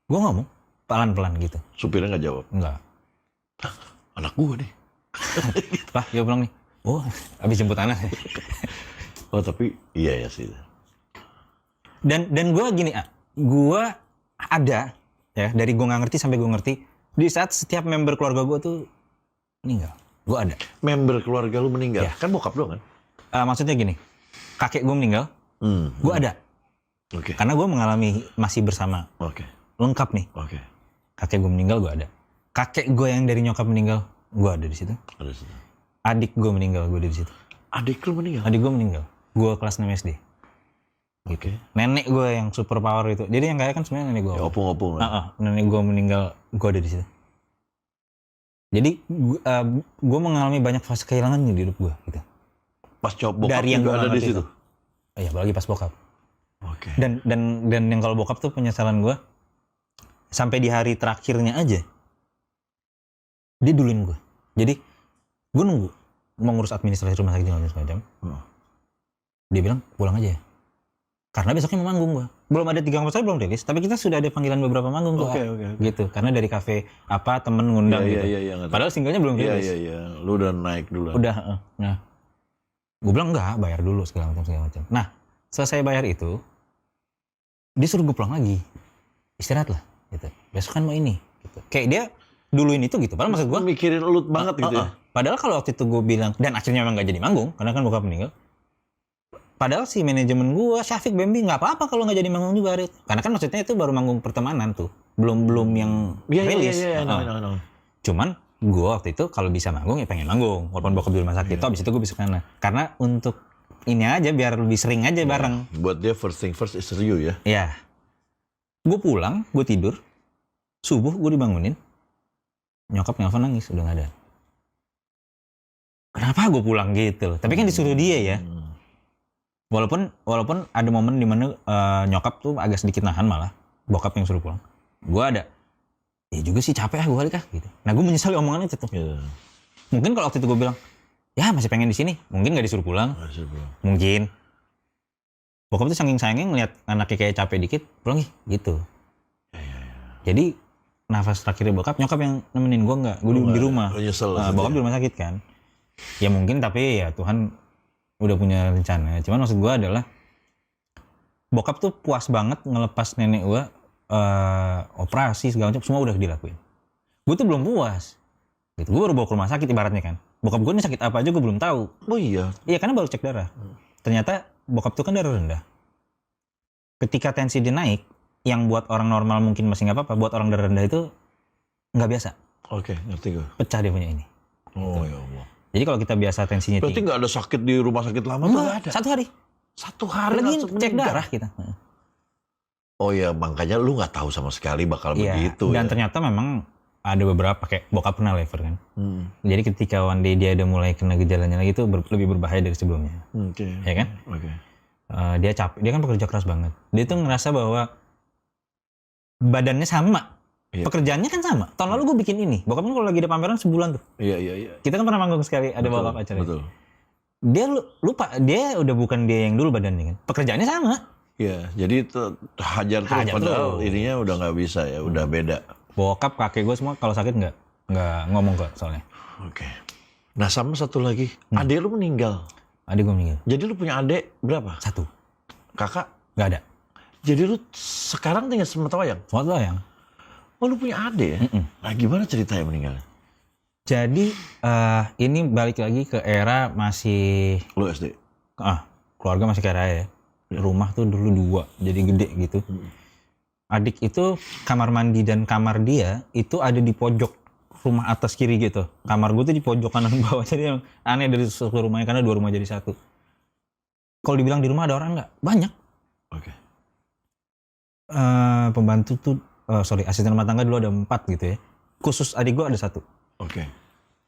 [SPEAKER 2] Gue ngomong pelan-pelan gitu.
[SPEAKER 1] Supirnya nggak jawab.
[SPEAKER 2] Enggak.
[SPEAKER 1] Anak gue nih.
[SPEAKER 2] Pak, yuk pulang nih. Oh, habis jemput anak.
[SPEAKER 1] Oh tapi iya ya sih.
[SPEAKER 2] Dan gue gini, gue ada ya dari gue nggak ngerti sampai gue ngerti di saat setiap member keluarga gue tuh meninggal, gue ada.
[SPEAKER 1] Member keluarga lu meninggal? Ya. Kan bokap lu kan?
[SPEAKER 2] Maksudnya gini, kakek gue meninggal, gue ada.
[SPEAKER 1] Oke.
[SPEAKER 2] Karena gue mengalami masih bersama.
[SPEAKER 1] Oke.
[SPEAKER 2] Lengkap nih.
[SPEAKER 1] Oke.
[SPEAKER 2] Kakek gue meninggal, gue ada. Kakek gue yang dari nyokap meninggal, gue ada di situ.
[SPEAKER 1] Ada di situ.
[SPEAKER 2] Adik gue meninggal, gue ada di situ.
[SPEAKER 1] Adik lu meninggal?
[SPEAKER 2] Adik gue meninggal. Gue kelas 6 SD.
[SPEAKER 1] Oke.
[SPEAKER 2] Nenek gue yang super power itu. Jadi yang kaya kan sebenarnya nenek gue.
[SPEAKER 1] Ya, opung-opung.
[SPEAKER 2] Nenek gue meninggal, gue ada di situ. Jadi gue mengalami banyak fase kehilangan di hidup gue gitu.
[SPEAKER 1] Pas bokap
[SPEAKER 2] dari yang
[SPEAKER 1] juga ada di situ.
[SPEAKER 2] Iya, apalagi pas bokap.
[SPEAKER 1] Oke.
[SPEAKER 2] Dan yang kalau bokap tuh penyesalan gue sampai di hari terakhirnya aja. Dia duluin gue. Jadi gue nunggu mau ngurus administrasi rumah sakit segala macam. Dia bilang pulang aja ya. Karena besoknya mau manggung gue. Belum ada 3 komposer belum rilis, tapi kita sudah ada panggilan beberapa manggung gue.
[SPEAKER 1] Oke.
[SPEAKER 2] Gitu. Karena dari kafe apa temen ngundang gitu.
[SPEAKER 1] Iya.
[SPEAKER 2] Padahal singlenya belum rilis.
[SPEAKER 1] Iya. Lu udah naik dulu.
[SPEAKER 2] Udah. Nah, gue bilang enggak, bayar dulu segala macam. Nah, selesai bayar itu, dia suruh gue pulang lagi. Istirahat lah. Gitu. Besok kan mau ini. Gitu. Kayak dia duluin itu gitu. Padahal maksud gue
[SPEAKER 1] mikirin lu banget gitu ya.
[SPEAKER 2] Padahal kalau waktu itu gue bilang, dan akhirnya memang gak jadi manggung, karena kan bokap meninggal. Padahal si manajemen gue, Syafiq Bambi, gak apa-apa kalau gak jadi manggung juga hari itu. Karena kan maksudnya itu baru manggung pertemanan tuh. Belum yang rilis.
[SPEAKER 1] Iya.
[SPEAKER 2] Cuman gue waktu itu kalau bisa manggung ya pengen manggung. Walaupun bokap di rumah sakit, abis itu gue bisa kesana. Karena untuk ini aja, biar lebih sering aja bareng.
[SPEAKER 1] Buat dia first thing first is you ya?
[SPEAKER 2] Iya. Gue pulang, gue tidur. Subuh gue dibangunin. Nyokap nelfon nangis, udah gak ada. kenapa gue pulang gitu loh. Tapi kan disuruh dia ya. Walaupun ada momen dimana nyokap tuh agak sedikit nahan malah. Bokap yang suruh pulang. Gue ada, ya juga sih capek gue balik gitu. Nah gue menyesali omongan itu tuh.
[SPEAKER 1] Iya.
[SPEAKER 2] Mungkin kalau waktu itu gue bilang, ya masih pengen di sini. Mungkin gak disuruh pulang. Mungkin. Bokap tuh saking sayangnya ngeliat anaknya kayak capek dikit, pulang gitu. Jadi nafas terakhirnya bokap, nyokap yang nemenin gue nggak, gue di rumah. Bokap di rumah sakit kan. Ya mungkin tapi ya Tuhan udah punya rencana. Cuman maksud gue adalah bokap tuh puas banget ngelepas nenek gue operasi segala macam, semua udah dilakuin. Gue tuh belum puas. Gitu. Gue baru bawa ke rumah sakit ibaratnya kan. Bokap gue ini sakit apa aja gue belum tahu.
[SPEAKER 1] Oh iya.
[SPEAKER 2] Iya karena baru cek darah. Ternyata bokap tuh kan darah rendah. Ketika tensi dia naik, yang buat orang normal mungkin masih nggak apa-apa, buat orang darah rendah itu nggak biasa.
[SPEAKER 1] Oke, ngerti gue.
[SPEAKER 2] Pecah dia punya ini.
[SPEAKER 1] Oh
[SPEAKER 2] gitu.
[SPEAKER 1] ya Allah.
[SPEAKER 2] Jadi kalau kita biasa tensinya
[SPEAKER 1] Berarti nggak ada sakit di rumah sakit lama tuh nggak ada?
[SPEAKER 2] 1 hari.
[SPEAKER 1] 1 hari
[SPEAKER 2] Lagi
[SPEAKER 1] langsung
[SPEAKER 2] cek
[SPEAKER 1] meninggal.
[SPEAKER 2] darah kita.
[SPEAKER 1] Oh ya, makanya lu nggak tahu sama sekali bakal
[SPEAKER 2] Iya,
[SPEAKER 1] begitu.
[SPEAKER 2] dan
[SPEAKER 1] ya?
[SPEAKER 2] ternyata memang ada beberapa kayak bokap pernah lever kan. Jadi ketika one day dia ada mulai kena gejalanya lagi itu lebih berbahaya dari sebelumnya.
[SPEAKER 1] Oke.
[SPEAKER 2] Ya kan?
[SPEAKER 1] Oke.
[SPEAKER 2] Dia capek, dia kan pekerja keras banget. Dia tuh ngerasa bahwa badannya sama.
[SPEAKER 1] Iya.
[SPEAKER 2] Pekerjaannya kan sama. Tahun lalu gue bikin ini. Bokap kan kalau lagi ada pameran sebulan tuh.
[SPEAKER 1] Iya.
[SPEAKER 2] Kita kan pernah manggung sekali, ada bokap acara.
[SPEAKER 1] Betul.
[SPEAKER 2] Dia lupa, dia udah bukan dia yang dulu badannya kan. Pekerjaannya sama.
[SPEAKER 1] Iya, jadi hajar terus padahal
[SPEAKER 2] terus.
[SPEAKER 1] ininya udah nggak bisa ya, udah beda.
[SPEAKER 2] Bokap, kakek gue semua kalau sakit nggak ngomong kok soalnya.
[SPEAKER 1] Oke. Nah sama satu lagi, adik lu meninggal.
[SPEAKER 2] Adik gue meninggal.
[SPEAKER 1] Jadi lu punya adik berapa?
[SPEAKER 2] 1.
[SPEAKER 1] Kakak?
[SPEAKER 2] Nggak ada.
[SPEAKER 1] Jadi lu sekarang tinggal Sematawayang?
[SPEAKER 2] Sematawayang.
[SPEAKER 1] Oh lu punya adik ya? Nah gimana ceritanya meninggalnya?
[SPEAKER 2] Jadi ini balik lagi ke era masih
[SPEAKER 1] Lu SD?
[SPEAKER 2] Keluarga masih kaya raya ya. Rumah tuh dulu 2, jadi gede gitu. Adik itu kamar mandi dan kamar dia itu ada di pojok rumah atas kiri gitu. Kamar gue tuh di pojok kanan bawah, jadi yang aneh dari satu rumahnya karena 2 rumah jadi 1. Kalau dibilang di rumah ada orang nggak? Banyak.
[SPEAKER 1] Oke.
[SPEAKER 2] Pembantu tuh, asisten rumah tangga dulu ada 4 gitu ya. Khusus adik gue ada 1.
[SPEAKER 1] Oke.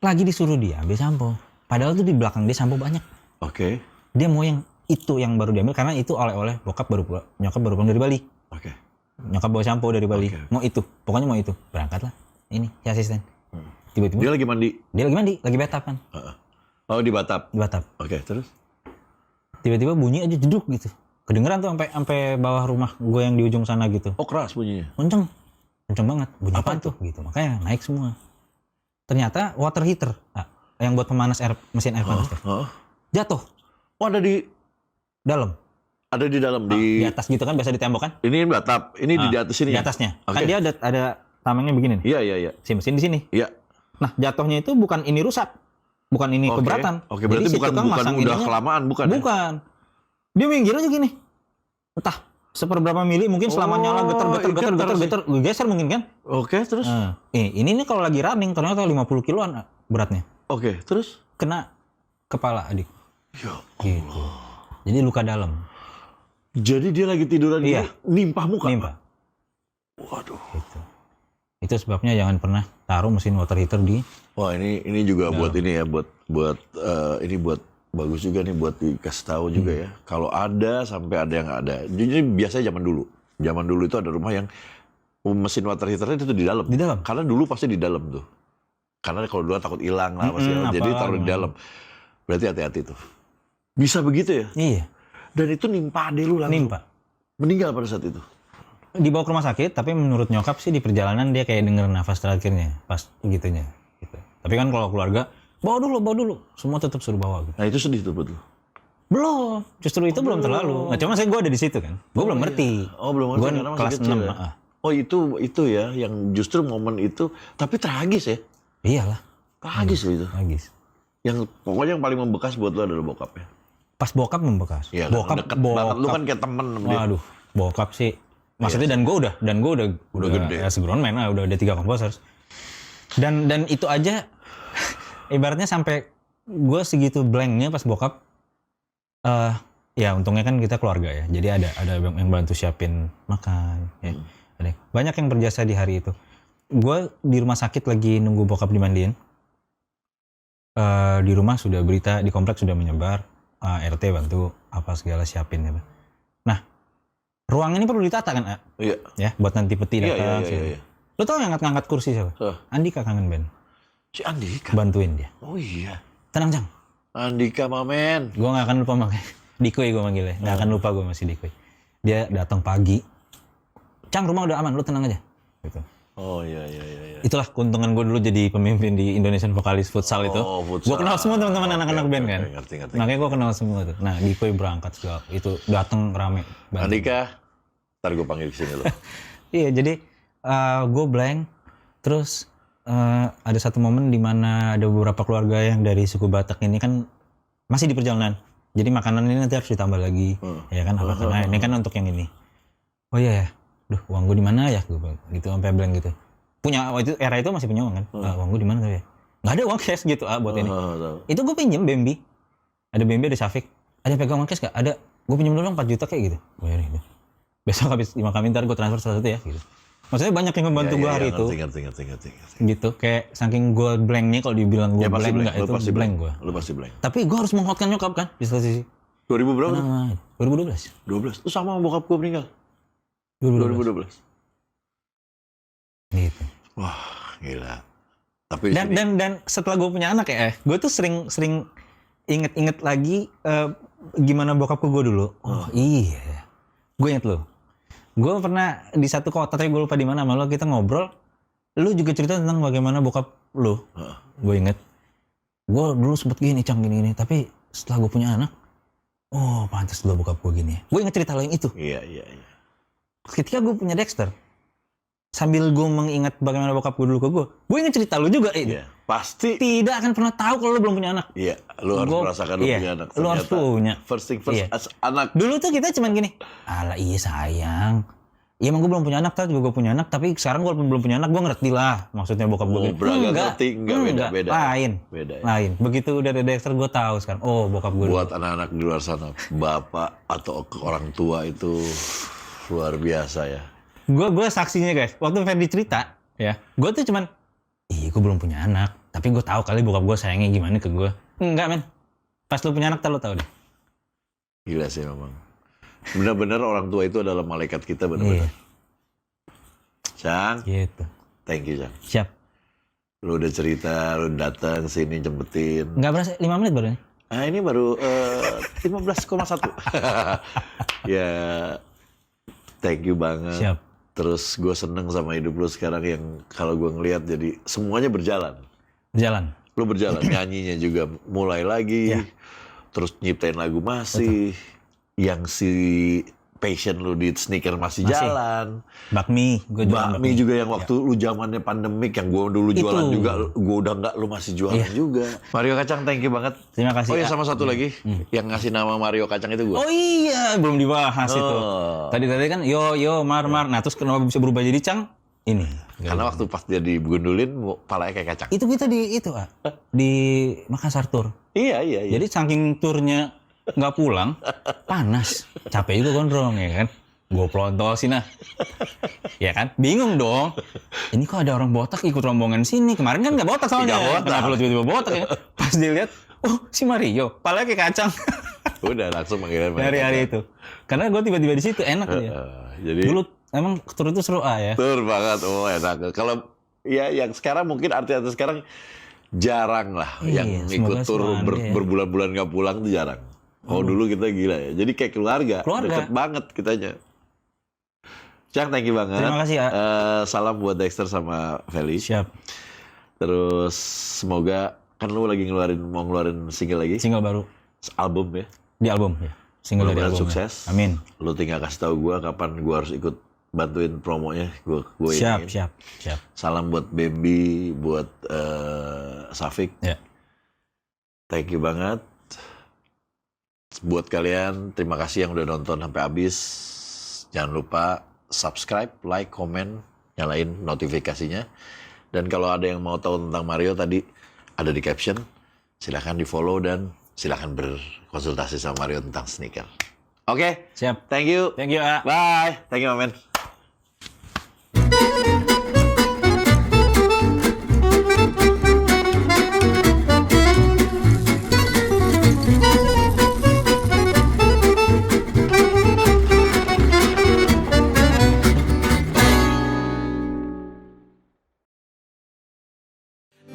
[SPEAKER 2] Lagi disuruh dia ambil sampo. Padahal tuh di belakang dia sampo banyak.
[SPEAKER 1] Oke.
[SPEAKER 2] Dia mau yang itu yang baru diambil karena itu oleh-oleh nyokap baru pulang dari Bali.
[SPEAKER 1] Oke.
[SPEAKER 2] Nyokap bawa sampo dari Bali.
[SPEAKER 1] Oke.
[SPEAKER 2] Mau itu, pokoknya mau itu. Berangkat lah. Ini si asisten. Tiba-tiba
[SPEAKER 1] Dia lagi mandi?
[SPEAKER 2] dia lagi mandi, lagi batap kan.
[SPEAKER 1] Oh di Batam?
[SPEAKER 2] Di batap.
[SPEAKER 1] Oke, terus?
[SPEAKER 2] Tiba-tiba bunyi aja jeduk gitu. Kedengeran tuh sampai bawah rumah gue yang di ujung sana gitu.
[SPEAKER 1] Oh keras bunyinya?
[SPEAKER 2] Kenceng banget. Bunyi
[SPEAKER 1] Apa
[SPEAKER 2] apa tuh gitu. Makanya naik semua. Ternyata water heater, yang buat pemanas mesin air panas tuh, jatuh.
[SPEAKER 1] Oh ada di
[SPEAKER 2] dalam.
[SPEAKER 1] Ada di dalam
[SPEAKER 2] Di atas gitu kan, biasa di tembok kan?
[SPEAKER 1] Ini batap, ini di atas sini.
[SPEAKER 2] Di
[SPEAKER 1] ya?
[SPEAKER 2] atasnya.
[SPEAKER 1] Oke.
[SPEAKER 2] Kan dia ada tamengnya begini nih.
[SPEAKER 1] Iya.
[SPEAKER 2] Si mesin di sini.
[SPEAKER 1] Iya.
[SPEAKER 2] Nah, jatuhnya itu bukan ini rusak. Bukan ini
[SPEAKER 1] Oke.
[SPEAKER 2] keberatan.
[SPEAKER 1] Oke, berarti
[SPEAKER 2] Jadi si
[SPEAKER 1] bukan
[SPEAKER 2] tukang masang
[SPEAKER 1] udah
[SPEAKER 2] ininya-
[SPEAKER 1] kelamaan, bukan? Ya?
[SPEAKER 2] Bukan. Dia minggir aja gini. Entah seberapa mili mungkin selama nyala getar, geser mungkin kan?
[SPEAKER 1] Oke, terus?
[SPEAKER 2] Ini nih kalau lagi running ternyata 50 kiloan beratnya.
[SPEAKER 1] Oke, terus?
[SPEAKER 2] Kena kepala adik.
[SPEAKER 1] Ya
[SPEAKER 2] Gitu. Jadi luka dalam.
[SPEAKER 1] Jadi dia lagi tiduran
[SPEAKER 2] Iya.
[SPEAKER 1] nimpah muka?
[SPEAKER 2] Nimpa.
[SPEAKER 1] Waduh.
[SPEAKER 2] Gitu. Itu sebabnya jangan pernah taruh mesin water heater di.
[SPEAKER 1] Wah ini juga buat ini ya, buat ini buat bagus juga nih buat dikasih tahu juga ya. Kalau ada sampai ada yang nggak ada. Jadi biasanya zaman dulu. Zaman dulu itu ada rumah yang mesin water heaternya itu di dalam.
[SPEAKER 2] Di dalam?
[SPEAKER 1] Karena dulu pasti di dalam tuh. Karena kalau dulu takut hilang lah pasti. Jadi taruh di dalam. Berarti hati-hati tuh. Bisa begitu ya?
[SPEAKER 2] Iya.
[SPEAKER 1] Dan itu nimpa ade lu langsung.
[SPEAKER 2] Nimpa.
[SPEAKER 1] Meninggal pada saat itu.
[SPEAKER 2] Dibawa ke rumah sakit, tapi menurut nyokap sih di perjalanan dia kayak denger nafas terakhirnya pas gitunya. Gitu. Tapi kan kalau keluarga, bawa dulu. Semua tetap suruh bawa. Gitu.
[SPEAKER 1] Nah itu sedih tuh buat lu.
[SPEAKER 2] Belum, justru itu belum terlalu. Nah cuma gue ada di situ kan. Gue belum ngerti.
[SPEAKER 1] Oh belum ngerti
[SPEAKER 2] Gue
[SPEAKER 1] karena masih
[SPEAKER 2] kelas
[SPEAKER 1] kecil
[SPEAKER 2] 6.
[SPEAKER 1] ya? Oh itu ya yang justru momen itu. Tapi tragis ya.
[SPEAKER 2] Iyalah.
[SPEAKER 1] Tragis loh itu.
[SPEAKER 2] Tragis.
[SPEAKER 1] Yang pokoknya yang paling membekas buat lu adalah bokapnya.
[SPEAKER 2] Pas bokap membekas.
[SPEAKER 1] Iya,
[SPEAKER 2] bokap
[SPEAKER 1] deket banget. Lu kan kayak temen sama dia.
[SPEAKER 2] Waduh, bokap sih. Maksudnya dan gue udah
[SPEAKER 1] gede.
[SPEAKER 2] Ya, grown man lah, udah ada 3 komposer. Dan itu aja ibaratnya sampai gue segitu blanknya pas bokap. Ya untungnya kan kita keluarga ya. Jadi ada yang bantu siapin makan. Ya. Banyak yang berjasa di hari itu. Gue di rumah sakit lagi nunggu bokap dimandiin. di rumah sudah berita, di kompleks sudah menyebar, RT bantu apa segala siapin gitu. Nah, ruang ini perlu ditata kan,
[SPEAKER 1] Iya.
[SPEAKER 2] ya, buat nanti peti
[SPEAKER 1] Iya,
[SPEAKER 2] datang.
[SPEAKER 1] iya.
[SPEAKER 2] Lo tau yang ngangkat kursi siapa? Andika kangen Ben.
[SPEAKER 1] Si Andika.
[SPEAKER 2] Bantuin dia.
[SPEAKER 1] Oh iya.
[SPEAKER 2] Tenang Cang,
[SPEAKER 1] Andika mamen.
[SPEAKER 2] gue gak akan lupa makanya. Dikoy gue manggilnya, gak akan lupa gue masih Dikoy. Dia datang pagi, Cang rumah udah aman, lo tenang aja. Gitu.
[SPEAKER 1] Oh iya.
[SPEAKER 2] Itulah keuntungan gue dulu jadi pemimpin di Indonesian Vokalis Futsal itu.
[SPEAKER 1] Oh, futsal.
[SPEAKER 2] Gue kenal semua teman-teman anak-anak band kan.
[SPEAKER 1] Ngerti.
[SPEAKER 2] Makanya gue kenal semua tuh. Nah, Dikoy berangkat segala itu datang rame. Bantu.
[SPEAKER 1] Andika, ntar gue panggil kesini lo.
[SPEAKER 2] Iya, jadi gue blank. Terus ada satu momen di mana ada beberapa keluarga yang dari suku Batak ini kan masih di perjalanan. Jadi makanan ini nanti harus ditambah lagi, ya kan? Apa karena ini kan untuk yang ini. Oh iya ya, duh uang gue di mana ya? Gue gitu sampai blank gitu. Punya itu era itu masih punya uang kan? Uang gue di mana tuh ya? Nggak ada uang cash gitu buat ini. Itu gue pinjem Bambi. Ada Bambi, ada Syafiq. Ada pegang uang cash nggak? Ada. Gue pinjem dulu 4 juta kayak gitu. Bayarin gitu. Besok habis dimakan ntar gue transfer satu ya gitu. Maksudnya banyak yang membantu gue hari itu.
[SPEAKER 1] Ngerti.
[SPEAKER 2] Gitu, kayak saking gue blanknya kalau dibilang gue blank nggak itu blank gue.
[SPEAKER 1] Lu pasti blank.
[SPEAKER 2] Tapi gue harus menghotkan nyokap kan di satu sisi.
[SPEAKER 1] 2000 berapa?
[SPEAKER 2] Nah, 2012.
[SPEAKER 1] 12. Itu sama bokap gue meninggal.
[SPEAKER 2] 2012. Gitu.
[SPEAKER 1] Wah, gila. Tapi
[SPEAKER 2] Dan setelah gue punya anak ya, gue tuh sering inget lagi gimana bokap gue dulu. Oh iya, gue inget loh. Gue pernah di satu kota, tapi gue lupa di mana. Malah kita ngobrol, lu juga cerita tentang bagaimana bokap lu. Gue inget, gue dulu sempet gini, Cang gini. Tapi setelah gue punya anak, oh pantas dulu bokap gue gini ya. Gue inget cerita lo yang itu.
[SPEAKER 1] Iya.
[SPEAKER 2] Ketika gue punya Dexter, sambil gue mengingat bagaimana bokap gue dulu ke gue inget cerita lu juga.
[SPEAKER 1] Iya. Pasti.
[SPEAKER 2] Tidak akan pernah tahu kalau lu belum punya anak.
[SPEAKER 1] Iya, lu harus merasakan lu punya anak.
[SPEAKER 2] Lu harus punya.
[SPEAKER 1] First thing first, as anak.
[SPEAKER 2] Dulu tuh kita cuman gini, alah iya sayang. Iya emang gue belum punya anak, tapi juga gue punya anak. Tapi sekarang walaupun belum punya anak, gue ngerti lah maksudnya bokap gue.
[SPEAKER 1] Enggak, beda. Beda.
[SPEAKER 2] Lain. Begitu udah ada Dexter, gue tahu sekarang. Oh bokap gue.
[SPEAKER 1] Buat anak-anak di luar sana, bapak atau orang tua itu luar biasa ya.
[SPEAKER 2] Gue saksinya guys. Waktu Ferdi cerita, ya, gue tuh cuman, gue belum punya anak. Tapi gue tahu kali bokap gue sayangnya gimana ke gue. Enggak men. Pas lu punya anak, lu tahu deh.
[SPEAKER 1] Gila sih memang. Benar-benar orang tua itu adalah malaikat kita benar-benar. Cang,
[SPEAKER 2] gitu.
[SPEAKER 1] Thank you Cang.
[SPEAKER 2] Siap.
[SPEAKER 1] Lu udah cerita, lu datang sini jempetin.
[SPEAKER 2] Nggak berasa 5 menit baru ini.
[SPEAKER 1] Ah ini baru 15,1. Ya, thank you banget.
[SPEAKER 2] Siap.
[SPEAKER 1] Terus gue seneng sama hidup lu sekarang yang kalau gue ngelihat jadi semuanya berjalan.
[SPEAKER 2] Jalan.
[SPEAKER 1] Lu berjalan, nyanyinya juga mulai lagi.
[SPEAKER 2] Ya.
[SPEAKER 1] Terus nyiptain lagu masih. Betul. Yang si passion lu di sneaker masih jalan.
[SPEAKER 2] Bakmi
[SPEAKER 1] juga yang waktu lu zamannya pandemik yang gue dulu jualan juga, gue udah enggak, lu masih jualan juga. Mario Kacang, thank you banget.
[SPEAKER 2] Terima kasih.
[SPEAKER 1] Oh iya, sama satu lagi yang ngasih nama Mario Kacang itu gue.
[SPEAKER 2] Oh iya, belum dibahas itu. Tadi kan yo Mar. Nah terus kenapa bisa berubah jadi Cang? Ini.
[SPEAKER 1] Karena waktu pas dia digundulin, palanya kayak kacang.
[SPEAKER 2] Itu kita di Makassar tour.
[SPEAKER 1] Iya.
[SPEAKER 2] Jadi saking turnya nggak pulang, panas, capek juga gondrong ya kan. Gue pelontol sih nah, ya kan, bingung dong. Ini kok ada orang botak ikut rombongan sini. Kemarin kan nggak botak soalnya. Kenapa lu tiba-tiba botak ya? Pas dilihat, oh si Mario, palanya kayak kacang.
[SPEAKER 1] Udah langsung manggilin
[SPEAKER 2] hari itu. Karena gue tiba-tiba di situ enak dia.
[SPEAKER 1] Jadi
[SPEAKER 2] dulu emang tur itu seru ya.
[SPEAKER 1] Tur banget, enak. Kalau ya yang sekarang mungkin artis sekarang jarang lah yang ikut tur berbulan-bulan nggak pulang tuh jarang. Oh dulu kita gila ya. Jadi kayak keluarga. Deket banget kitanya. Cang, thank you banget.
[SPEAKER 2] Terima kasih ya.
[SPEAKER 1] Salam buat Dexter sama Feli.
[SPEAKER 2] Siap.
[SPEAKER 1] Terus semoga kan lu lagi mau ngeluarin single lagi.
[SPEAKER 2] Single baru.
[SPEAKER 1] Album ya.
[SPEAKER 2] Di album ya. Single dari album.
[SPEAKER 1] Sukses.
[SPEAKER 2] Ya. Amin.
[SPEAKER 1] Lu tinggal kasih tahu gue kapan gue harus ikut bantuin promonya. Gue
[SPEAKER 2] siap.
[SPEAKER 1] Salam buat Bambi, buat Syafiq.
[SPEAKER 2] Ya.
[SPEAKER 1] Thank you banget. Buat kalian, terima kasih yang udah nonton sampai habis. Jangan lupa subscribe, like, komen, nyalain notifikasinya. Dan kalau ada yang mau tahu tentang Mario tadi, ada di caption. Silahkan di follow dan silahkan berkonsultasi sama Mario tentang sneaker. Oke?
[SPEAKER 2] Siap.
[SPEAKER 1] Thank you.
[SPEAKER 2] Thank you, A.
[SPEAKER 1] Bye. Thank you, Amen.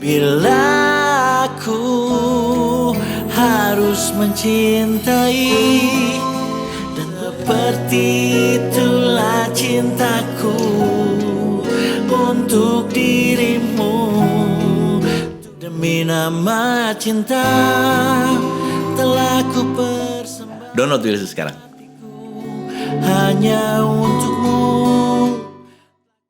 [SPEAKER 3] Bila aku harus mencintai, dan seperti itulah cintaku untuk dirimu. Demi nama cinta telah ku persembahkan. Download dulu sekarang. Hanya untukmu.